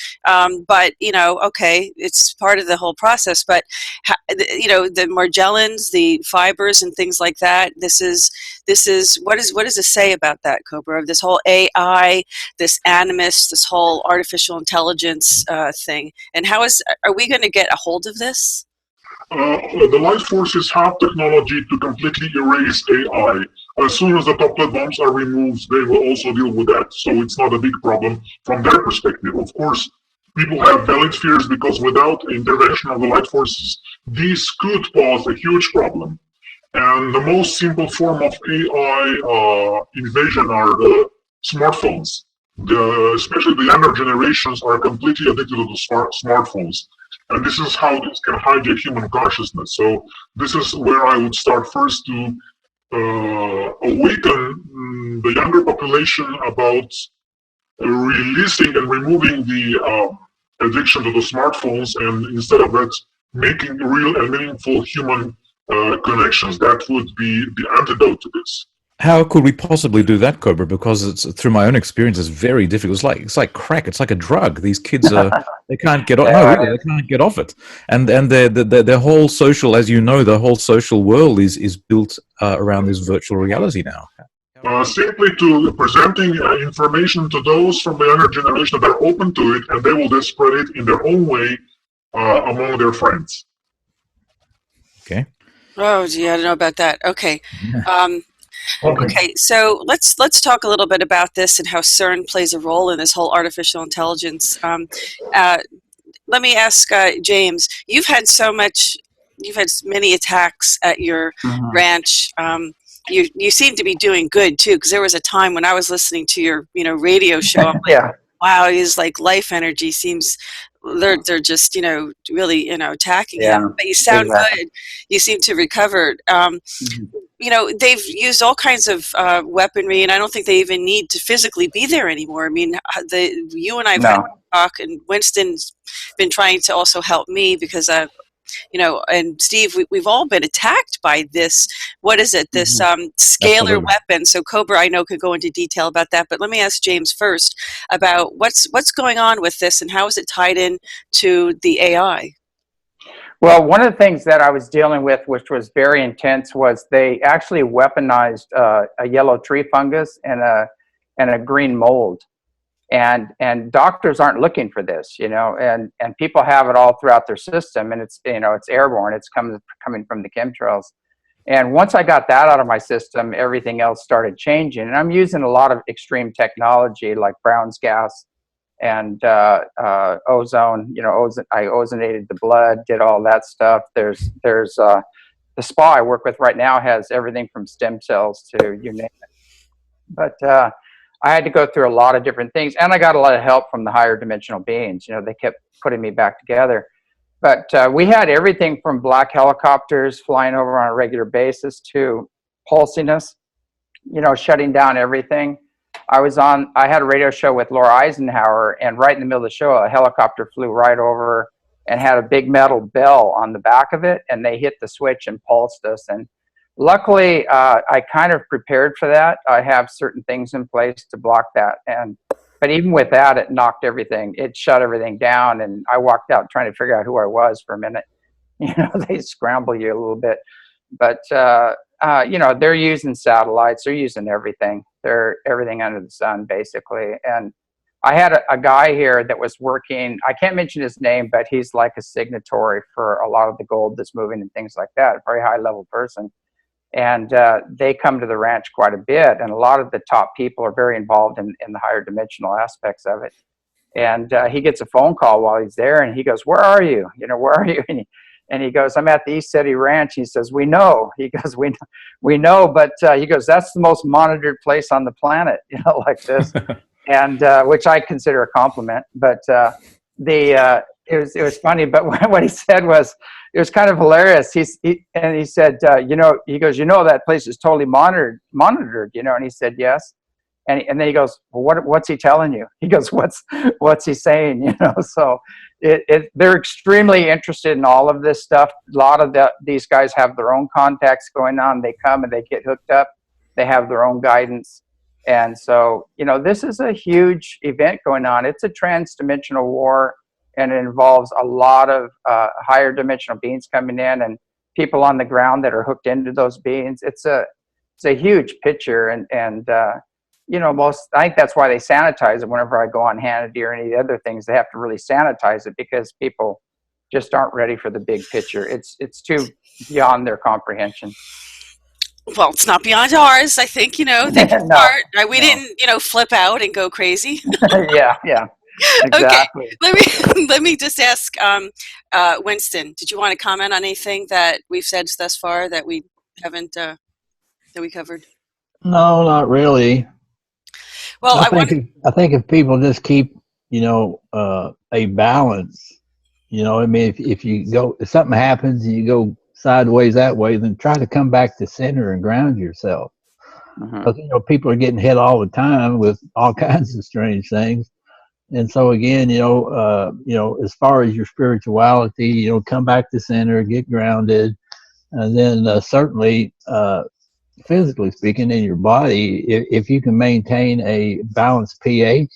but, okay, it's part of the whole process, but, the Morgellons, the fibers and things like that, this is, what does this say about that, COBRA, of this whole AI, this animus, this whole artificial intelligence thing, and are we going to get a hold of this? The life forces have technology to completely erase AI. As soon as the toplet bombs are removed, they will also deal with that. So it's not a big problem from their perspective. Of course, people have valid fears because without intervention of the light forces, these could pose a huge problem. And the most simple form of AI invasion are the smartphones. Especially the younger generations are completely addicted to the smartphones. And this is how this can hijack human consciousness. So this is where I would start first to awaken the younger population about releasing and removing the addiction to the smartphones, and instead of that, making real and meaningful human connections. That would be the antidote to this. How could we possibly do that, Cobra? Because it's, through my own experience, it's very difficult. It's like crack. It's like a drug. These kids they can't get off. No, really, they can't get off it. And their whole social, as you know, the whole social world is built around this virtual reality now. Simply to presenting information to those from the younger generation that are open to it, and they will then spread it in their own way among their friends. Okay. Oh, gee, I don't know about that. Okay. Okay, so let's talk a little bit about this and how CERN plays a role in this whole artificial intelligence. Let me ask James. You've had many attacks at your ranch. You seem to be doing good too, because there was a time when I was listening to your radio show. I'm like, wow, his like life energy seems. They're just really attacking him. But you sound good. You seem to recover. They've used all kinds of weaponry, and I don't think they even need to physically be there anymore. I mean, you and I have had a talk, and Winston's been trying to also help me because, and Steve, we've all been attacked by this. What is it? This scalar weapon. So COBRA, I know, could go into detail about that, but let me ask James first about what's going on with this and how is it tied in to the AI? Well, one of the things that I was dealing with, which was very intense, was they actually weaponized a yellow tree fungus and a green mold, and doctors aren't looking for this, and people have it all throughout their system, and it's it's airborne. It's coming from the chemtrails. And once I got that out of my system, everything else started changing. And I'm using a lot of extreme technology like Brown's gas and ozone. I ozonated the blood, did all that stuff. There's the spa I work with right now has everything from stem cells to you name it. But I had to go through a lot of different things, and I got a lot of help from the higher dimensional beings. They kept putting me back together. But we had everything from black helicopters flying over on a regular basis to pulsing us, shutting down everything. I had a radio show with Laura Eisenhower, and right in the middle of the show, a helicopter flew right over and had a big metal bell on the back of it, and they hit the switch and pulsed us. And luckily, I kind of prepared for that. I have certain things in place to block that. But even with that, it knocked everything. It shut everything down, and I walked out trying to figure out who I was for a minute. They scramble you a little bit. But you know, they're using satellites, they're using everything. They're everything under the sun, basically. And I had a guy here that was working, I can't mention his name, but he's like a signatory for a lot of the gold that's moving and things like that, a very high level person. And they come to the ranch quite a bit, and a lot of the top people are very involved in the higher dimensional aspects of it. And he gets a phone call while he's there, and he goes, "Where are you? You know, where are you?" And he goes, "I'm at the East City Ranch." He says, "We know." He goes, we know, but he goes, "That's the most monitored place on the planet," you know, like this, and which I consider a compliment. But it was funny. But what he said was, it was kind of hilarious. He said, "You know," he goes, "You know, that place is totally monitored, you know." And he said, "Yes." And then he goes, "Well, what's he telling you?" He goes, what's he saying? You know, so they're extremely interested in all of this stuff. A lot of these guys have their own contacts going on. They come and they get hooked up. They have their own guidance. And so, you know, this is a huge event going on. It's a trans-dimensional war, and it involves a lot of higher dimensional beings coming in and people on the ground that are hooked into those beings. It's a huge picture, and you know, I think that's why they sanitize it. Whenever I go on Hannity or any of the other things, they have to really sanitize it because people just aren't ready for the big picture. It's too beyond their comprehension. Well, it's not beyond ours. I think, you know, they can start. We didn't, you know, flip out and go crazy. Yeah, exactly. Okay, let me just ask, Winston, did you want to comment on anything that we've said thus far that we haven't, that we covered? No, not really. Well, I think if people just keep, you know, a balance, you know, I mean, if something happens and you go sideways that way, then try to come back to center and ground yourself. Because, you know, people are getting hit all the time with all kinds of strange things. And so again, you know, as far as your spirituality, you know, come back to center, get grounded, and then certainly, physically speaking, in your body, if you can maintain a balanced pH,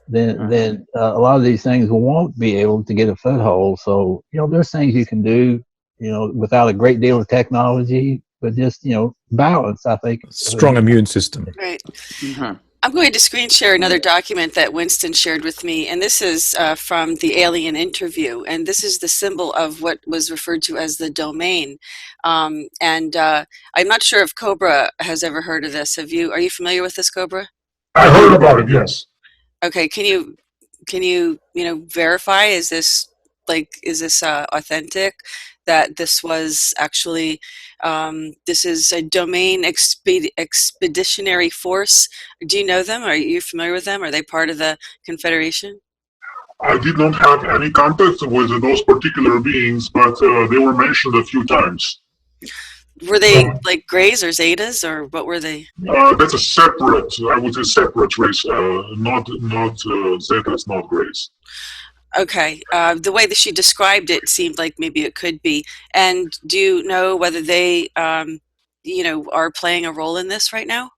then a lot of these things won't be able to get a foothold. So, you know, there's things you can do, you know, without a great deal of technology, but just, you know, balance, I think. Strong immune system. Right. I'm going to screen share another document that Winston shared with me, and this is from the alien interview, and this is the symbol of what was referred to as the domain. I'm not sure if COBRA has ever heard of this. Are you familiar with this, COBRA? I heard about it, yes. Okay, can you verify, is this authentic, that this was actually this is a domain expeditionary force? Do you know them? Are you familiar with them? Are they part of the Confederation? I did not have any contact with those particular beings, but they were mentioned a few times. Were they like Greys or Zetas, or what were they? That's a separate, I would say, separate race, not Zetas, not Greys. Okay. The way that she described it seemed like maybe it could be. And do you know whether they, are playing a role in this right now?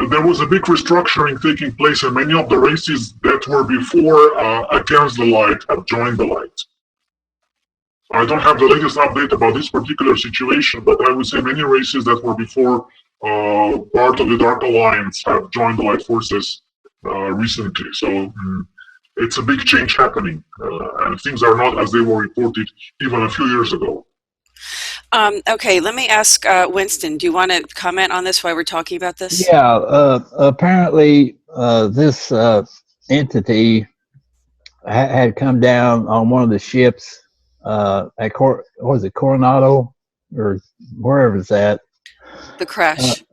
There was a big restructuring taking place, and many of the races that were before against the light have joined the light. I don't have the latest update about this particular situation, but I would say many races that were before part of the Dark Alliance have joined the Light Forces recently. So it's a big change happening, and things are not as they were reported even a few years ago. Okay, let me ask Winston, do you want to comment on this while we're talking about this? Yeah, apparently this entity had come down on one of the ships at Coronado or wherever it's at. The crash.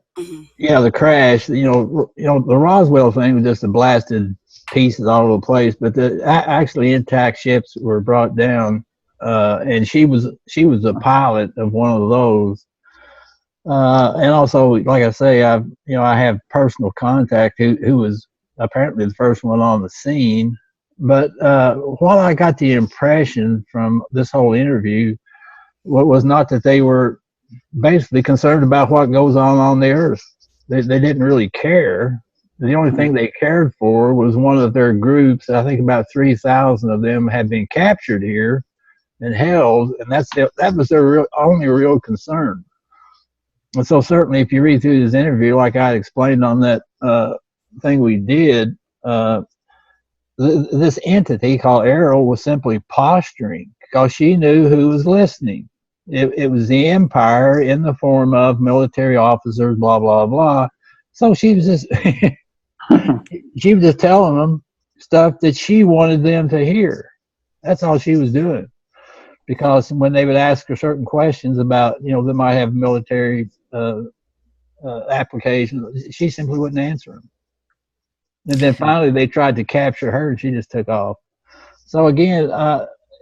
Yeah, the crash. You know, the Roswell thing was just a blasted pieces all over the place, but the actually intact ships were brought down, and she was a pilot of one of those. And also, like I say, I have personal contact who was apparently the first one on the scene. But what I got the impression from this whole interview was not that they were basically concerned about what goes on the Earth. They didn't really care. The only thing they cared for was one of their groups. I think about 3,000 of them had been captured here and held, and that was their only real concern. And so certainly if you read through this interview, like I explained on that thing we did, this entity called Ariel was simply posturing because she knew who was listening. It was the empire in the form of military officers, blah, blah, blah. So she was just she was just telling them stuff that she wanted them to hear. That's all she was doing. Because when they would ask her certain questions about, that might have military applications, she simply wouldn't answer them. And then finally they tried to capture her and she just took off. So again,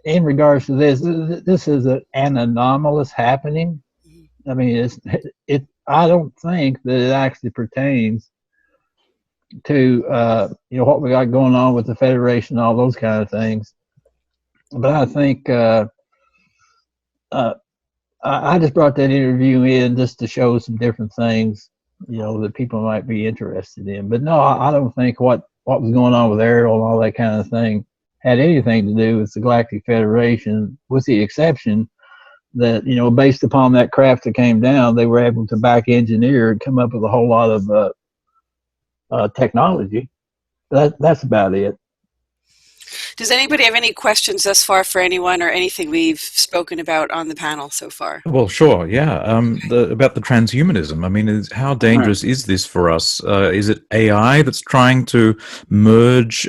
in regards to this is an anomalous happening. I mean, I don't think that it actually pertains to what we got going on with the Federation and all those kind of things. But I think I just brought that interview in just to show some different things, that people might be interested in. But no, I don't think what was going on with Ariel and all that kind of thing had anything to do with the Galactic Federation, with the exception that, based upon that craft that came down, they were able to back engineer and come up with a whole lot of technology. That's about it. Does anybody have any questions thus far for anyone or anything we've spoken about on the panel so far? Well, sure, yeah. About the transhumanism. I mean, how dangerous is this for us? Is it AI that's trying to merge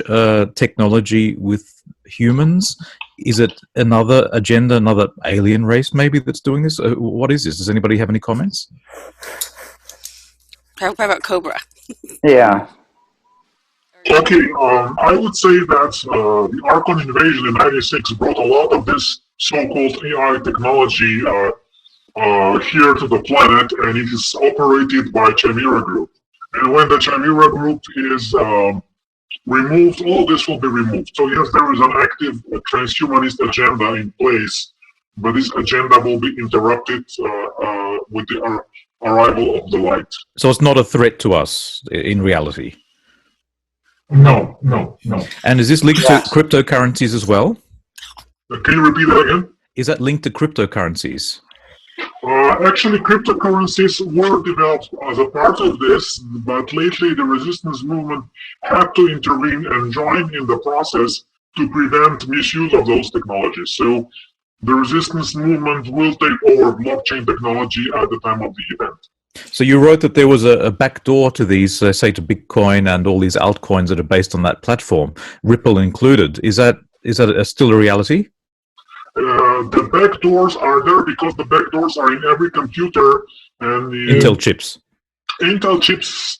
technology with humans? Is it another agenda, another alien race maybe that's doing this? What is this? Does anybody have any comments? How about COBRA? Yeah. Okay, I would say that the Archon invasion in '96 brought a lot of this so-called AI technology here to the planet, and it is operated by Chimera Group. And when the Chimera Group is removed, all this will be removed. So yes, there is an active transhumanist agenda in place, but this agenda will be interrupted with the arrival of the light. So it's not a threat to us in reality? No. And is this linked to cryptocurrencies as well? Can you repeat that again? Is that linked to cryptocurrencies? Actually, cryptocurrencies were developed as a part of this, but lately the resistance movement had to intervene and join in the process to prevent misuse of those technologies. So the resistance movement will take over blockchain technology at the time of the event. So you wrote that there was a backdoor to these, say to Bitcoin and all these altcoins that are based on that platform, Ripple included. Is that still a reality? The backdoors are there because the backdoors are in every computer and the Intel chips. Intel chips,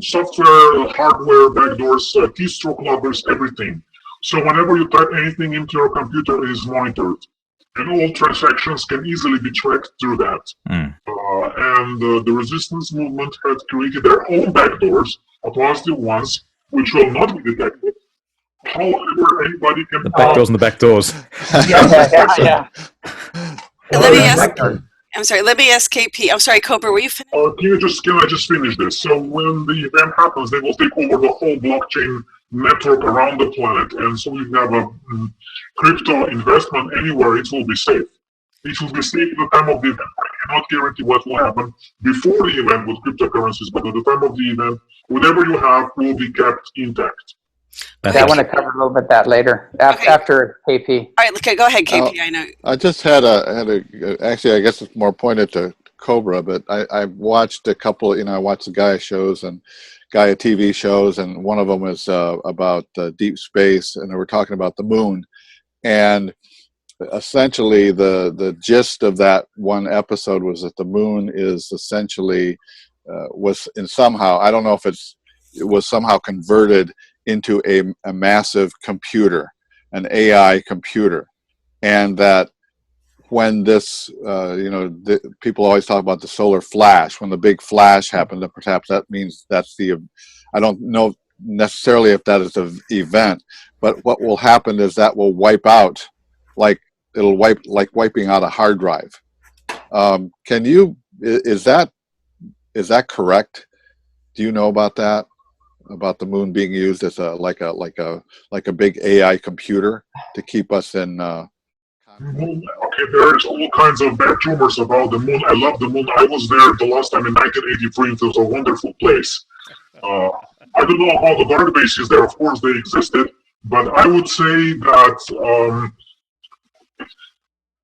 software, hardware, backdoors, keystroke loggers, everything. So whenever you type anything into your computer, it is monitored. And all transactions can easily be tracked through that. And the resistance movement had created their own backdoors, positive ones, which will not be detected. However, anybody can... The backdoors and the backdoors. Yeah. Let me ask... I'm sorry, let me ask KP. I'm sorry, Cobra, were you finished? Can I just finish this? So when the event happens, they will take over the whole blockchain network around the planet. And so if you have a crypto investment anywhere, it will be safe. It will be safe at the time of the event. I cannot guarantee what will happen before the event with cryptocurrencies, but at the time of the event, whatever you have will be kept intact. I want to cover a little bit that later after KP. All right, okay, go ahead, KP. I know. I just had actually, I guess it's more pointed to COBRA, but I watched a couple, I watched the Gaia shows and Gaia TV shows, and one of them was about deep space, and they were talking about the moon. And essentially the gist of that one episode was that the moon is essentially, was in somehow, I don't know if it was somehow converted into a massive computer, an AI computer. And that when this, people always talk about the solar flash, when the big flash happened, and perhaps that means that's I don't know necessarily if that is an event, but what will happen is that will wipe out, like wiping out a hard drive. Is that correct? Do you know about that? About the moon being used as like a big AI computer to keep us in Moon, okay, there's all kinds of bad rumors about the moon. I love the moon. I was there the last time in 1983. It was a wonderful place. I don't know about the dark bases there. Of course, they existed, but I would say that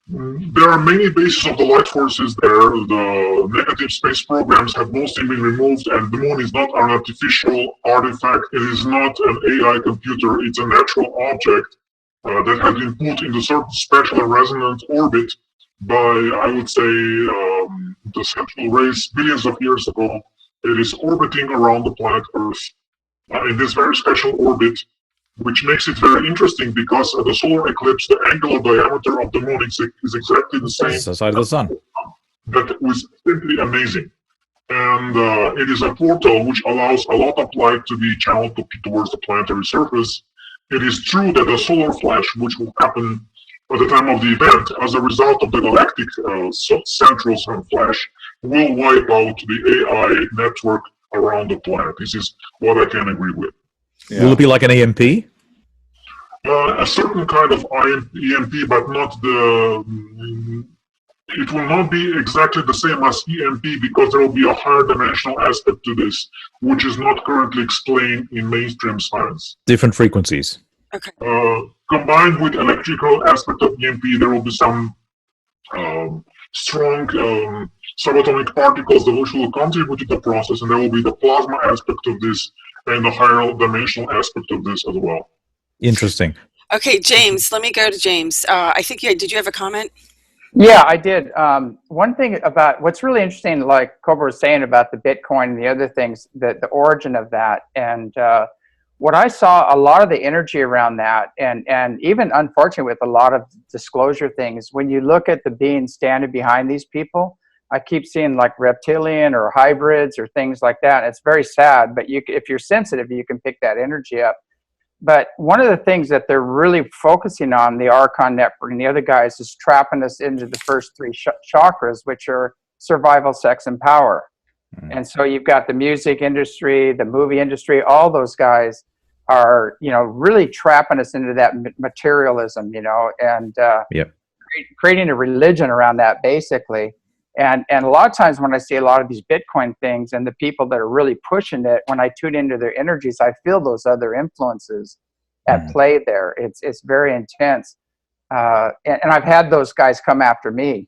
there are many bases of the light forces there. The negative space programs have mostly been removed, and the moon is not an artificial artifact. It is not an AI computer. It's a natural object that has been put in the certain special and resonant orbit by, I would say, the central race billions of years ago. It is orbiting around the planet Earth in this very special orbit, which makes it very interesting because at the solar eclipse, the angular diameter of the moon is exactly the same. It's the side of the sun. That was simply amazing. And it is a portal which allows a lot of light to be channeled towards the planetary surface. It is true that a solar flash, which will happen at the time of the event, as a result of the galactic central sun flash, will wipe out the AI network around the planet. This is what I can agree with. Yeah. Will it be like an EMP? A certain kind of EMP, but not the. It will not be exactly the same as EMP because there will be a higher dimensional aspect to this, which is not currently explained in mainstream science. Different frequencies. Okay. Combined with electrical aspect of EMP, there will be some strong subatomic particles that which will contribute to the process, and there will be the plasma aspect of this and the higher dimensional aspect of this as well. Interesting. Okay, James, let me go to James. I think did you have a comment? Yeah, I did. One thing about what's really interesting, like Cobra was saying about the Bitcoin and the other things, the origin of that, and what I saw, a lot of the energy around that, and even unfortunately with a lot of disclosure things, when you look at the beings standing behind these people, I keep seeing like reptilian or hybrids or things like that. It's very sad, but if you're sensitive, you can pick that energy up. But one of the things that they're really focusing on, the Archon Network and the other guys, is trapping us into the first three chakras, which are survival, sex, and power. And so you've got the music industry, the movie industry, all those guys are, really trapping us into that materialism, and creating a religion around that, basically. And a lot of times when I see a lot of these Bitcoin things and the people that are really pushing it, when I tune into their energies, I feel those other influences at play there. It's very intense. And I've had those guys come after me,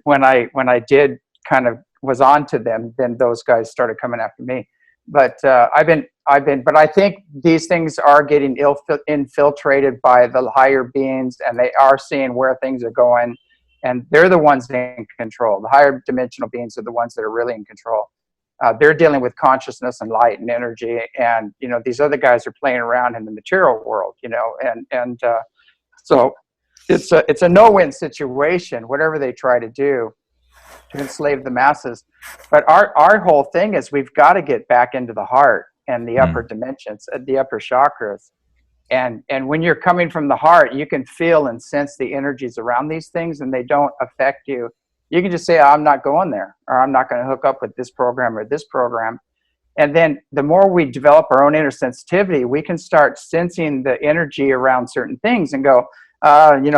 when I did kind of was on to them, then those guys started coming after me. But but I think these things are getting infiltrated by the higher beings, and they are seeing where things are going. And they're the ones in control. The higher dimensional beings are the ones that are really in control. They're dealing with consciousness and light and energy. And, these other guys are playing around in the material world, so it's a no-win situation, whatever they try to do to enslave the masses. But our whole thing is we've got to get back into the heart and the upper dimensions, the upper chakras. And when you're coming from the heart, you can feel and sense the energies around these things, and they don't affect you. You can just say, I'm not going there, or I'm not going to hook up with this program or this program. And then the more we develop our own inner sensitivity, we can start sensing the energy around certain things and go,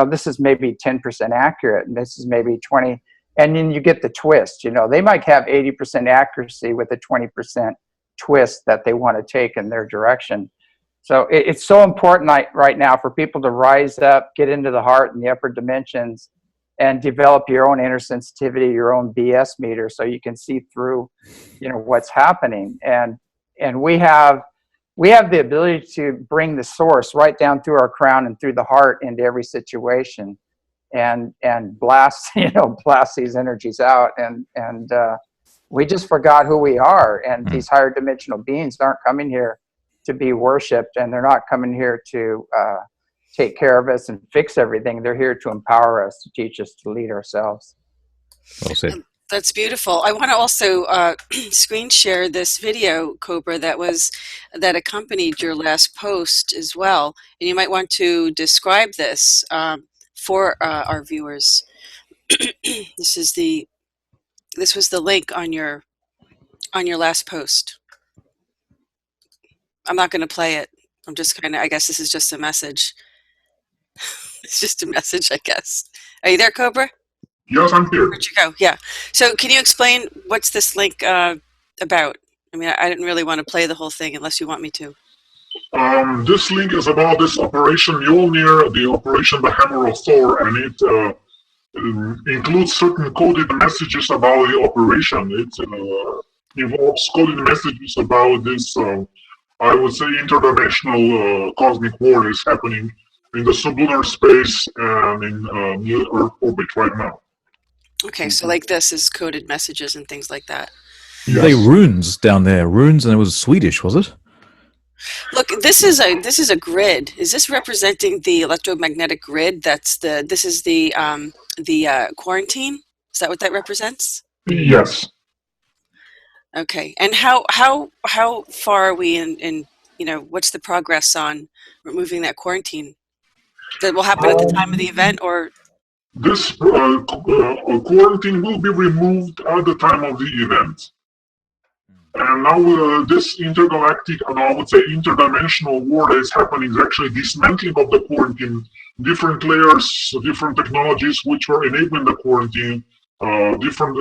this is maybe 10% accurate, and this is maybe 20. And then you get the twist. They might have 80% accuracy with a 20% twist that they want to take in their direction. So it's so important right now for people to rise up, get into the heart and the upper dimensions, and develop your own inner sensitivity, your own BS meter, so you can see through, what's happening. And we have the ability to bring the source right down through our crown and through the heart into every situation, and blast these energies out. And we just forgot who we are. And these higher dimensional beings aren't coming here to be worshipped, and they're not coming here to take care of us and fix everything. They're here to empower us, to teach us to lead ourselves. Well said. That's beautiful. I want to also screen share this video, Cobra, that accompanied your last post as well, and you might want to describe this for our viewers. This was the link on your last post. I'm not going to play it. I'm just I guess this is just a message. It's just a message, I guess. Are you there, Cobra? Yes, I'm here. Where'd you go? Yeah. So can you explain what's this link about? I mean, I didn't really want to play the whole thing unless you want me to. This link is about this Operation Mjolnir, the Operation the Hammer of Thor, and it includes certain coded messages about the operation. It involves coded messages about this, I would say, interdimensional cosmic war is happening in the sublunar space and in near Earth orbit right now. Okay, so like this is coded messages and things like that. Yes. They runes down there, runes, and it was Swedish, was it? Look, this is a grid. Is this representing the electromagnetic grid? This is the quarantine. Is that what that represents? Yes. Okay, and how far are we in what's the progress on removing that quarantine? That will happen at the time of the event, or this quarantine will be removed at the time of the event. And now this intergalactic, and I would say interdimensional war that is happening is actually dismantling of the quarantine, different layers, different technologies which are enabling the quarantine, different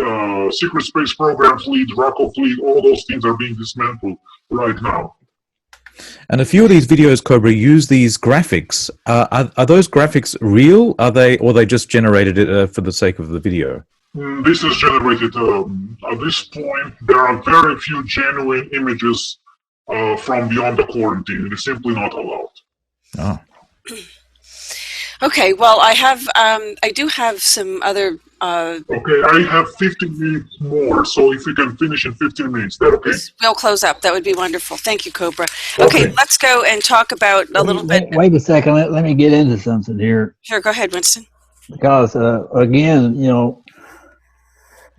secret space program fleet, Rocco fleet, all those things are being dismantled right now. And a few of these videos, Cobra, use these graphics. Are those graphics real? Are they, or they just generated it for the sake of the video? This is generated. At this point, there are very few genuine images from beyond the quarantine. It is simply not allowed. Oh. okay. Well, I do have some other. Okay, I have 15 minutes more, so if we can finish in 15 minutes, that okay? We'll close up. That would be wonderful. Thank you, Cobra. Okay, let's go and talk about a little bit. Wait a second. Let me get into something here. Sure, go ahead, Winston. Because again,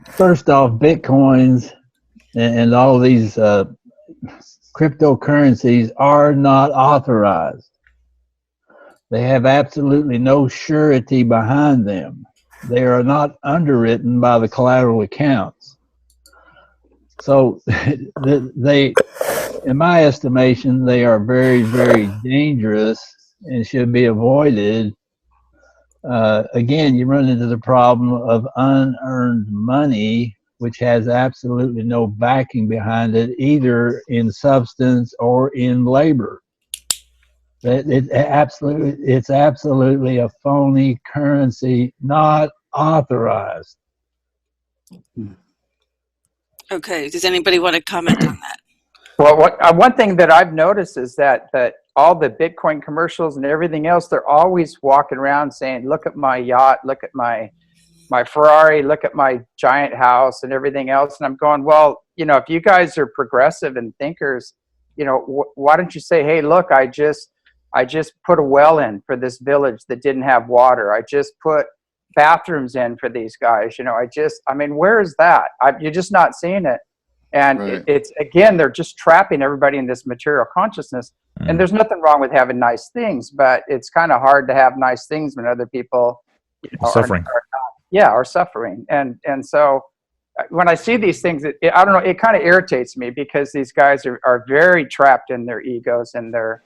first off, Bitcoins and all of these cryptocurrencies are not authorized. They have absolutely no surety behind them. They are not underwritten by the collateral accounts. So they, in my estimation, they are very, very dangerous and should be avoided. Again, you run into the problem of unearned money, which has absolutely no backing behind it, either in substance or in labor. It's absolutely a phony currency, not authorized. Okay, does anybody want to comment on that? Well, one thing that I've noticed is that all the Bitcoin commercials and everything else, they're always walking around saying, look at my yacht, look at my Ferrari, look at my giant house and everything else. And I'm going, well, if you guys are progressive and thinkers, why don't you say, hey, look, I just put a well in for this village that didn't have water. I just put bathrooms in for these guys. Where is that? You're just not seeing it. And Right. it's, again, they're just trapping everybody in this material consciousness. And there's nothing wrong with having nice things, but it's kind of hard to have nice things when other people Suffering. are suffering. And so when I see these things, I don't know, it kind of irritates me because these guys are very trapped in their egos and their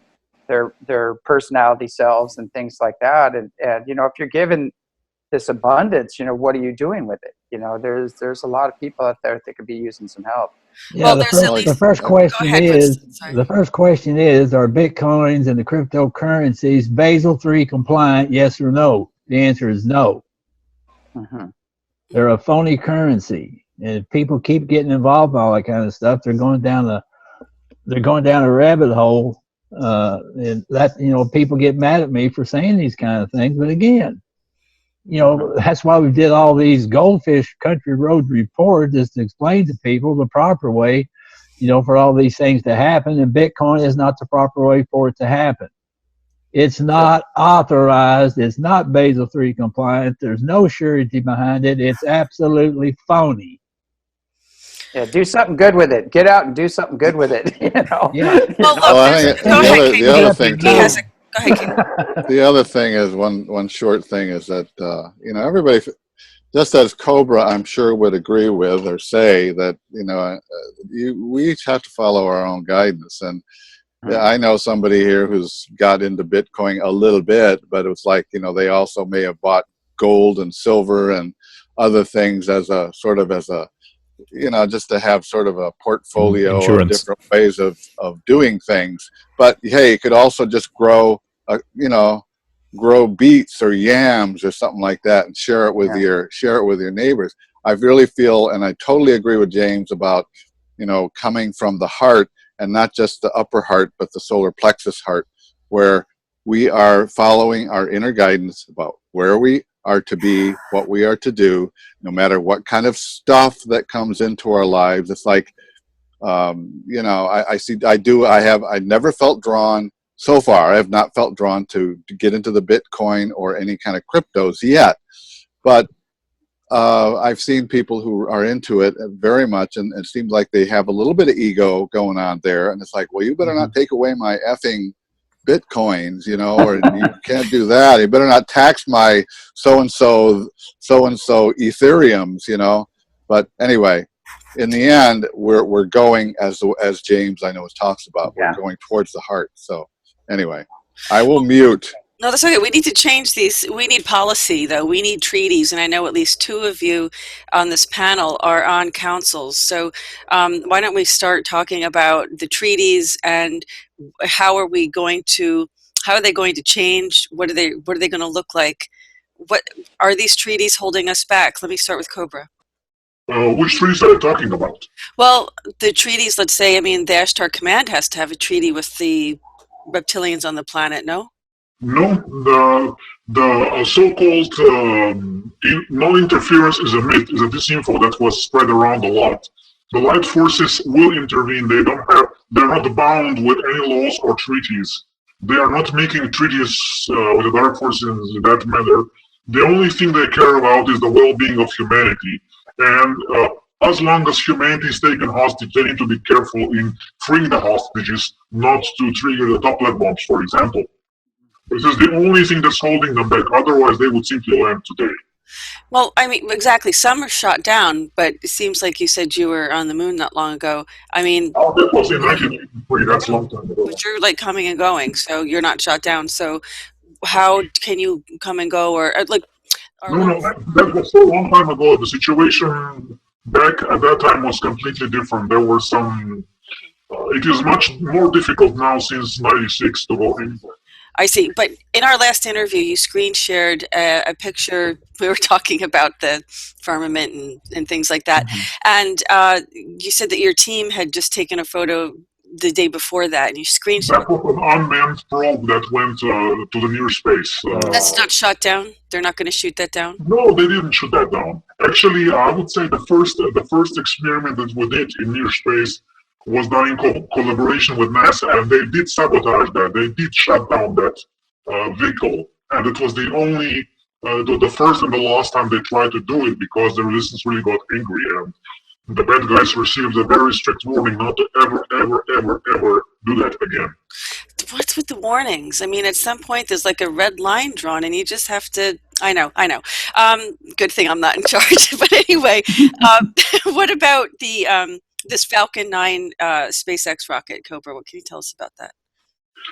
personality selves and things like that. And if you're given this abundance, what are you doing with it? There's a lot of people out there that could be using some help. Yeah, Well, the first question is, are Bitcoins and the cryptocurrencies Basel III compliant, yes or no? The answer is no. Mm-hmm. They're a phony currency. And if people keep getting involved in all that kind of stuff, they're going down a rabbit hole. And that, people get mad at me for saying these kind of things. But again, that's why we did all these Goldfish Country Road reports, is to explain to people the proper way, for all these things to happen. And Bitcoin is not the proper way for it to happen. It's not authorized. It's not Basel III compliant. There's no surety behind it. It's absolutely phony. Yeah, do something good with it. Get out and do something good with it. Yeah. Well, look, I think go ahead, the other thing He has too. Go ahead, King. The other thing is one short thing is that everybody, just as COBRA, I'm sure would agree with, or say that we each have to follow our own guidance, and Yeah, I know somebody here who's got into Bitcoin a little bit, but it was like, they also may have bought gold and silver and other things as a sort of just to have sort of a portfolio of Insurance. different ways of doing things. But hey, you could also just grow, grow beets or yams or something like that and share it with your neighbors. I really feel, and I totally agree with James about, coming from the heart, and not just the upper heart, but the solar plexus heart, where we are following our inner guidance about where we are to be, what we are to do, no matter what kind of stuff that comes into our lives. It's like, I never felt drawn so far. I have not felt drawn to get into the Bitcoin or any kind of cryptos yet, but I've seen people who are into it very much, and it seems like they have a little bit of ego going on there. And it's like, well, you better not take away my effing Bitcoins, or you can't do that. You better not tax my so-and-so Ethereums, But anyway, in the end, we're going, as James, I know, talks about, we're going towards the heart. So anyway, I will mute. No, that's okay. We need to change these. We need policy, though. We need treaties. And I know at least two of you on this panel are on councils. So why don't we start talking about the treaties and how are they going to change? What are they going to look like? What are these treaties holding us back? Let me start with COBRA. Which treaties are you talking about? Well, the treaties, let's say, the Ashtar Command has to have a treaty with the reptilians on the planet, no? No, the so-called non-interference is a myth, is a disinfo that was spread around a lot. The light forces will intervene. They're not bound with any laws or treaties. They are not making treaties with the dark forces in that manner. The only thing they care about is the well-being of humanity. And as long as humanity is taken hostage, they need to be careful in freeing the hostages, not to trigger the toplet bombs, for example. This is the only thing that's holding them back. Otherwise, they would simply land today. Well, exactly. Some are shot down, but it seems like you said you were on the moon not long ago. Oh, that was in 1983. That's a long time ago. But you're like coming and going, so you're not shot down. So how can you come and go, or like? No, that was so long time ago. The situation back at that time was completely different. There were some. It is much more difficult now since '96 to go anywhere. I see. But in our last interview, you screen shared a picture. We were talking about the firmament and things like that. And you said that your team had just taken a photo the day before that, and you screen shared. That was an unmanned probe that went to the near space. That's not shot down? They're not going to shoot that down? No, they didn't shoot that down. Actually, I would say the first experiment that we did in near space was done in collaboration with NASA, and they did sabotage that. They did shut down that vehicle, and it was the only, the first and the last time they tried to do it, because the resistance really got angry, and the bad guys received a very strict warning not to ever do that again. What's with the warnings? At some point there's like a red line drawn, and you just have to. I know. Good thing I'm not in charge. But anyway, what about the this Falcon 9 SpaceX rocket, COBRA? What can you tell us about that?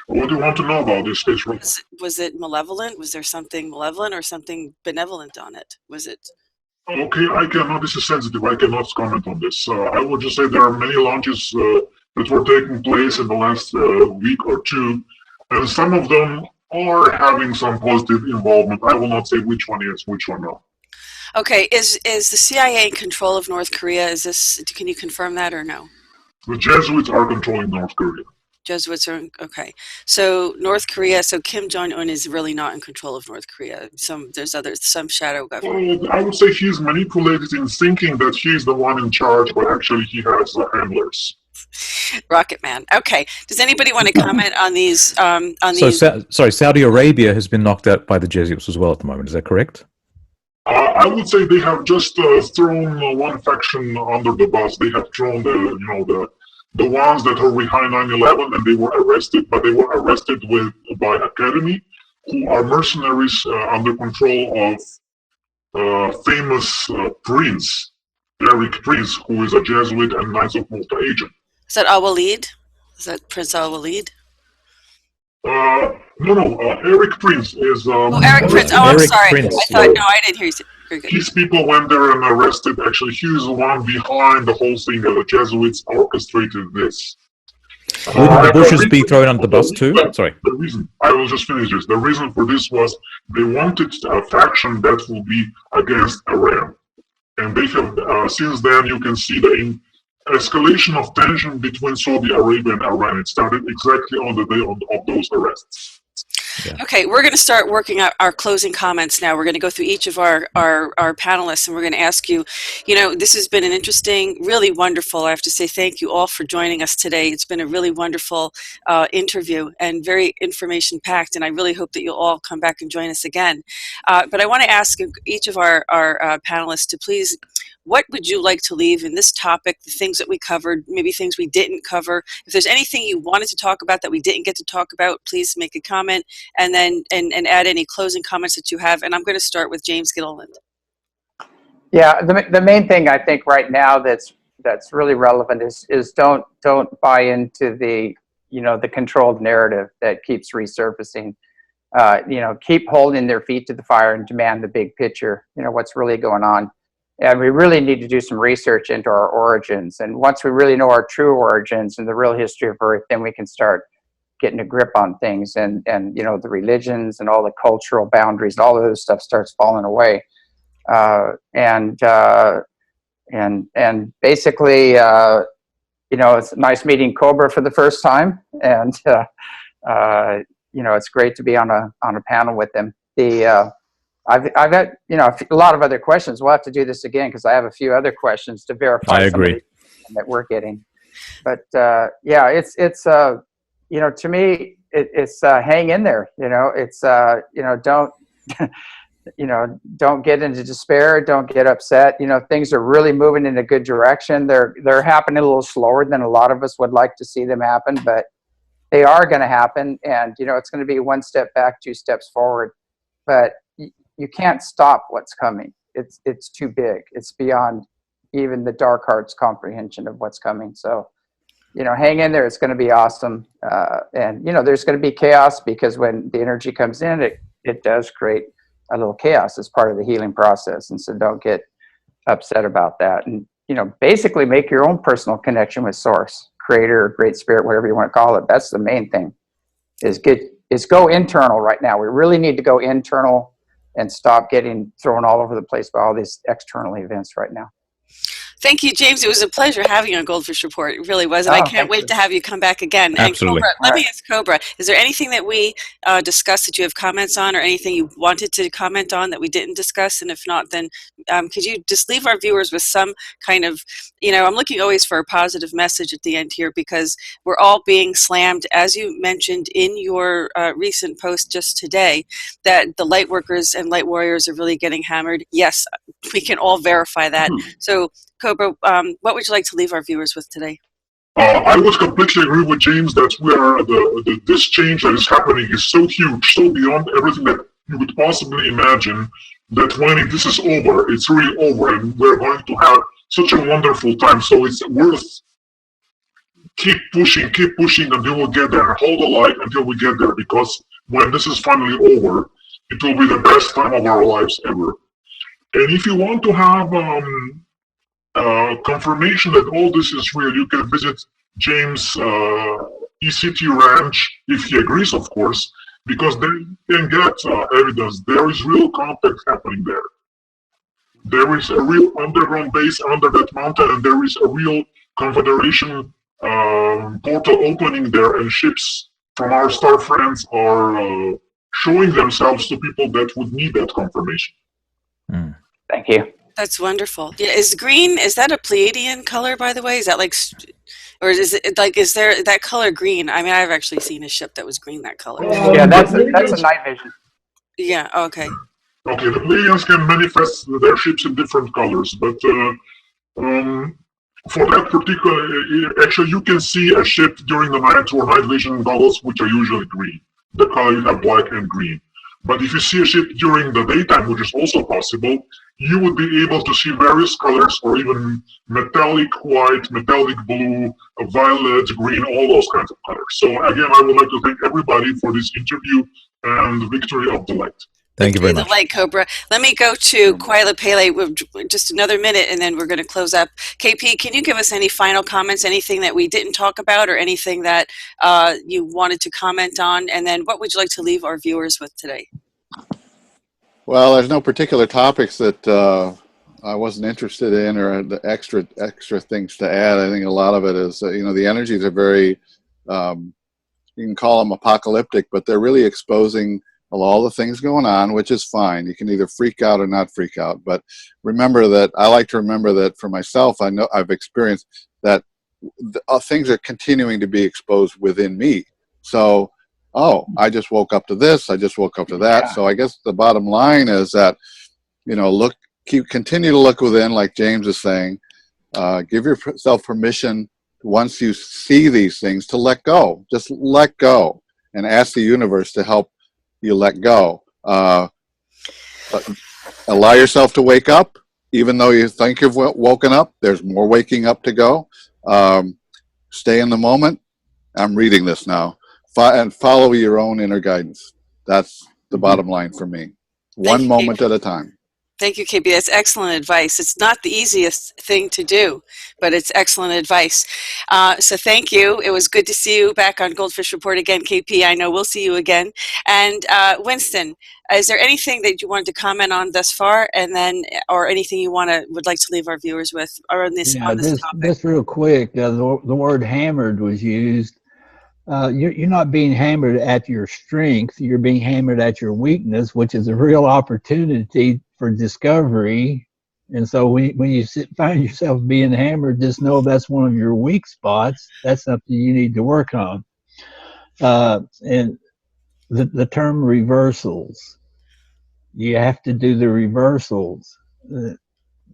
What do you want to know about this space rocket? Was it malevolent? Was there something malevolent or something benevolent on it? Was it? Okay, I cannot. This is sensitive. I cannot comment on this. I would just say there are many launches that were taking place in the last week or two, and some of them are having some positive involvement. I will not say which one is, which one no. Okay, is the CIA in control of North Korea? Can you confirm that or no? The Jesuits are controlling North Korea. Jesuits are okay. So North Korea. So Kim Jong-un is really not in control of North Korea. There's some shadow government. I would say he's manipulated in thinking that he's the one in charge, but actually he has handlers. Rocket Man. Okay. Does anybody want to comment on these? Sorry, Saudi Arabia has been knocked out by the Jesuits as well at the moment. Is that correct? I would say they have just thrown one faction under the bus. They have thrown the ones that are behind 9/11, and they were arrested, but they were arrested by Academy, who are mercenaries under control of famous Prince, Eric Prince, who is a Jesuit and Knights of Malta agent. Is that Al-Walid? Is that Prince Al-Walid? No, Eric Prince is. Eric Prince. Oh, I'm Eric sorry. Prince, I thought, no, I didn't hear you say. Very good. His people, when they're arrested, actually, he's the one behind the whole thing. The Jesuits orchestrated this. Wouldn't the Bushes be thrown under the bus too? Sorry. The reason, I will just finish this. The reason for this was they wanted a faction that will be against Iran. And they have, since then, you can see the escalation of tension between Saudi Arabia and Iran. It started exactly on the day of those arrests. Yeah. Okay, we're going to start working out our closing comments now. We're going to go through each of our panelists, and we're going to ask you, this has been an interesting, really wonderful, I have to say thank you all for joining us today. It's been a really wonderful interview and very information-packed, and I really hope that you'll all come back and join us again. But I want to ask each of our panelists to please, what would you like to leave in this topic, the things that we covered, maybe things we didn't cover? If there's anything you wanted to talk about that we didn't get to talk about, please make a comment and then and add any closing comments that you have. And I'm going to start with James Gilliland. Yeah, the main thing I think right now that's really relevant is don't buy into the the controlled narrative that keeps resurfacing. Keep holding their feet to the fire and demand the big picture. What's really going on. And we really need to do some research into our origins. And once we really know our true origins and the real history of Earth, then we can start getting a grip on things. And the religions and all the cultural boundaries, all of this stuff starts falling away. And basically, it's nice meeting COBRA for the first time. And, it's great to be on a panel with them. I've got a lot of other questions. We'll have to do this again because I have a few other questions to verify. I agree that we're getting, but it's to me it's hang in there. It's don't get into despair. Don't get upset. Things are really moving in a good direction. They're happening a little slower than a lot of us would like to see them happen, but they are going to happen. And it's going to be one step back, two steps forward, but you can't stop what's coming. It's too big. It's beyond even the dark heart's comprehension of what's coming. So, hang in there. It's going to be awesome. And there's going to be chaos because when the energy comes in, it does create a little chaos as part of the healing process. And so don't get upset about that. And, basically make your own personal connection with Source, Creator, Great Spirit, whatever you want to call it. That's the main thing is go internal right now. We really need to go internal and stop getting thrown all over the place by all these external events right now. Thank you, James. It was a pleasure having you on GoldFish Report. It really was. And I can't wait to have you come back again. Absolutely. And COBRA, let me ask COBRA, is there anything that we discussed that you have comments on or anything you wanted to comment on that we didn't discuss? And if not, then could you just leave our viewers with some kind of, I'm looking always for a positive message at the end here because we're all being slammed, as you mentioned in your recent post just today, that the light workers and light warriors are really getting hammered. Yes, we can all verify that. So, COBRA, what would you like to leave our viewers with today? I would completely agree with James that this change that is happening is so huge, so beyond everything that you could possibly imagine, that when this is over, it's really over, and we're going to have such a wonderful time. So it's worth keep pushing until we get there. Hold the light until we get there, because when this is finally over, it will be the best time of our lives ever. And if you want to have confirmation that all this is real, you can visit James' ECT ranch, if he agrees, of course, because then you can get evidence. There is real contact happening there. There is a real underground base under that mountain, and there is a real Confederation portal opening there, and ships from our star friends are showing themselves to people that would need that confirmation. Thank you. That's wonderful. Yeah, is that a Pleiadian color, by the way? Is that or is it is there that color green? I mean, I've actually seen a ship that was green that color. Yeah, that's a night vision. Yeah, okay. Okay, the Pleiadians can manifest their ships in different colors, but for that particular, actually you can see a ship during the night or night vision goggles, which are usually green. The color you have black and green. But if you see a ship during the daytime, which is also possible, you would be able to see various colors, or even metallic white, metallic blue, violet, green, all those kinds of colors. So again, I would like to thank everybody for this interview and Victory of the Light. Thank you very The much. light, Cobra. Let me go to Quila Pele with just another minute, and then we're going to close up. KP, can you give us any final comments, anything that we didn't talk about, or anything that you wanted to comment on? And then what would you like to leave our viewers with today? Well, there's no particular topics that I wasn't interested in, or the extra things to add. I think a lot of it is, you know, the energies are very, you can call them apocalyptic, but they're really exposing all the things going on, which is fine. You can either freak out or not freak out. But remember that, I like to remember that for myself, I know I've experienced that things are continuing to be exposed within me. So, oh, I just woke up to this, I just woke up to that. Yeah. So I guess the bottom line is that, you know, continue to look within, like James is saying. Give yourself permission, once you see these things, to let go. Just let go and ask the universe to help you let go. Allow yourself to wake up, even though you think you've woken up. There's more waking up to go. Stay in the moment. I'm reading this now. And follow your own inner guidance. That's the bottom line for me. One moment at a time. Thank you, KB. That's excellent advice. It's not the easiest thing to do, but it's excellent advice. So thank you. It was good to see you back on GoldFish Report again, KP. I know we'll see you again. And Winston, is there anything that you wanted to comment on thus far, and then, or anything you would like to leave our viewers with, or on this topic? Just real quick, the word hammered was used. You're not being hammered at your strength. You're being hammered at your weakness, which is a real opportunity for discovery. And so when you find yourself being hammered, just know that's one of your weak spots. That's something you need to work on. And the term reversals, you have to do the reversals.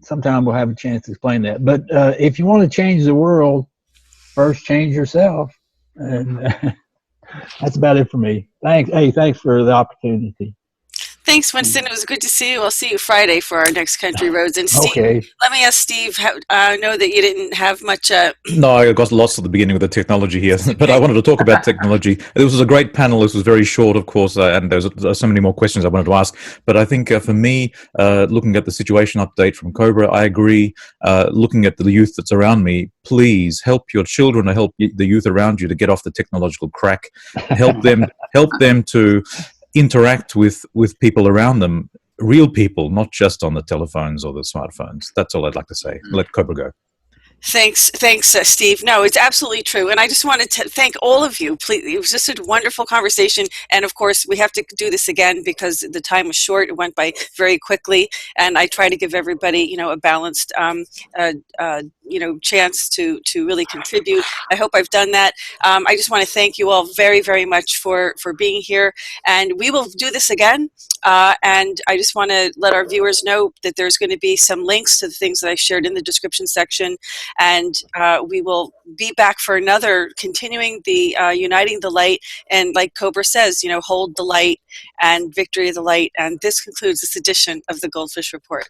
Sometime we'll have a chance to explain that. But if you want to change the world, first change yourself. And that's about it for me. Thanks. Hey, thanks for the opportunity. Thanks, Winston. It was good to see you. I'll see you Friday for our next Country Roads. And Steve, okay. Let me ask Steve, I know that you didn't have much... No, I got lost at the beginning with the technology here, but I wanted to talk about technology. This was a great panel. This was very short, of course, and there's so many more questions I wanted to ask. But I think for me, looking at the situation update from COBRA, I agree. Looking at the youth that's around me, please help your children or help the youth around you to get off the technological crack. Help them to interact with people around them, real people, not just on the telephones or the smartphones. That's all I'd like to say. Let COBRA go. Thanks, Steve. No, it's absolutely true. And I just wanted to thank all of you. Please, it was just a wonderful conversation. And of course, we have to do this again because the time was short. It went by very quickly. And I try to give everybody, you know, a balanced, chance to really contribute. I hope I've done that. I just want to thank you all very, very much for being here. And we will do this again. And I just want to let our viewers know that there's going to be some links to the things that I shared in the description section. And we will be back for another, continuing the Uniting the Light. And like COBRA says, you know, hold the light and victory of the light. And this concludes this edition of the GoldFish Report.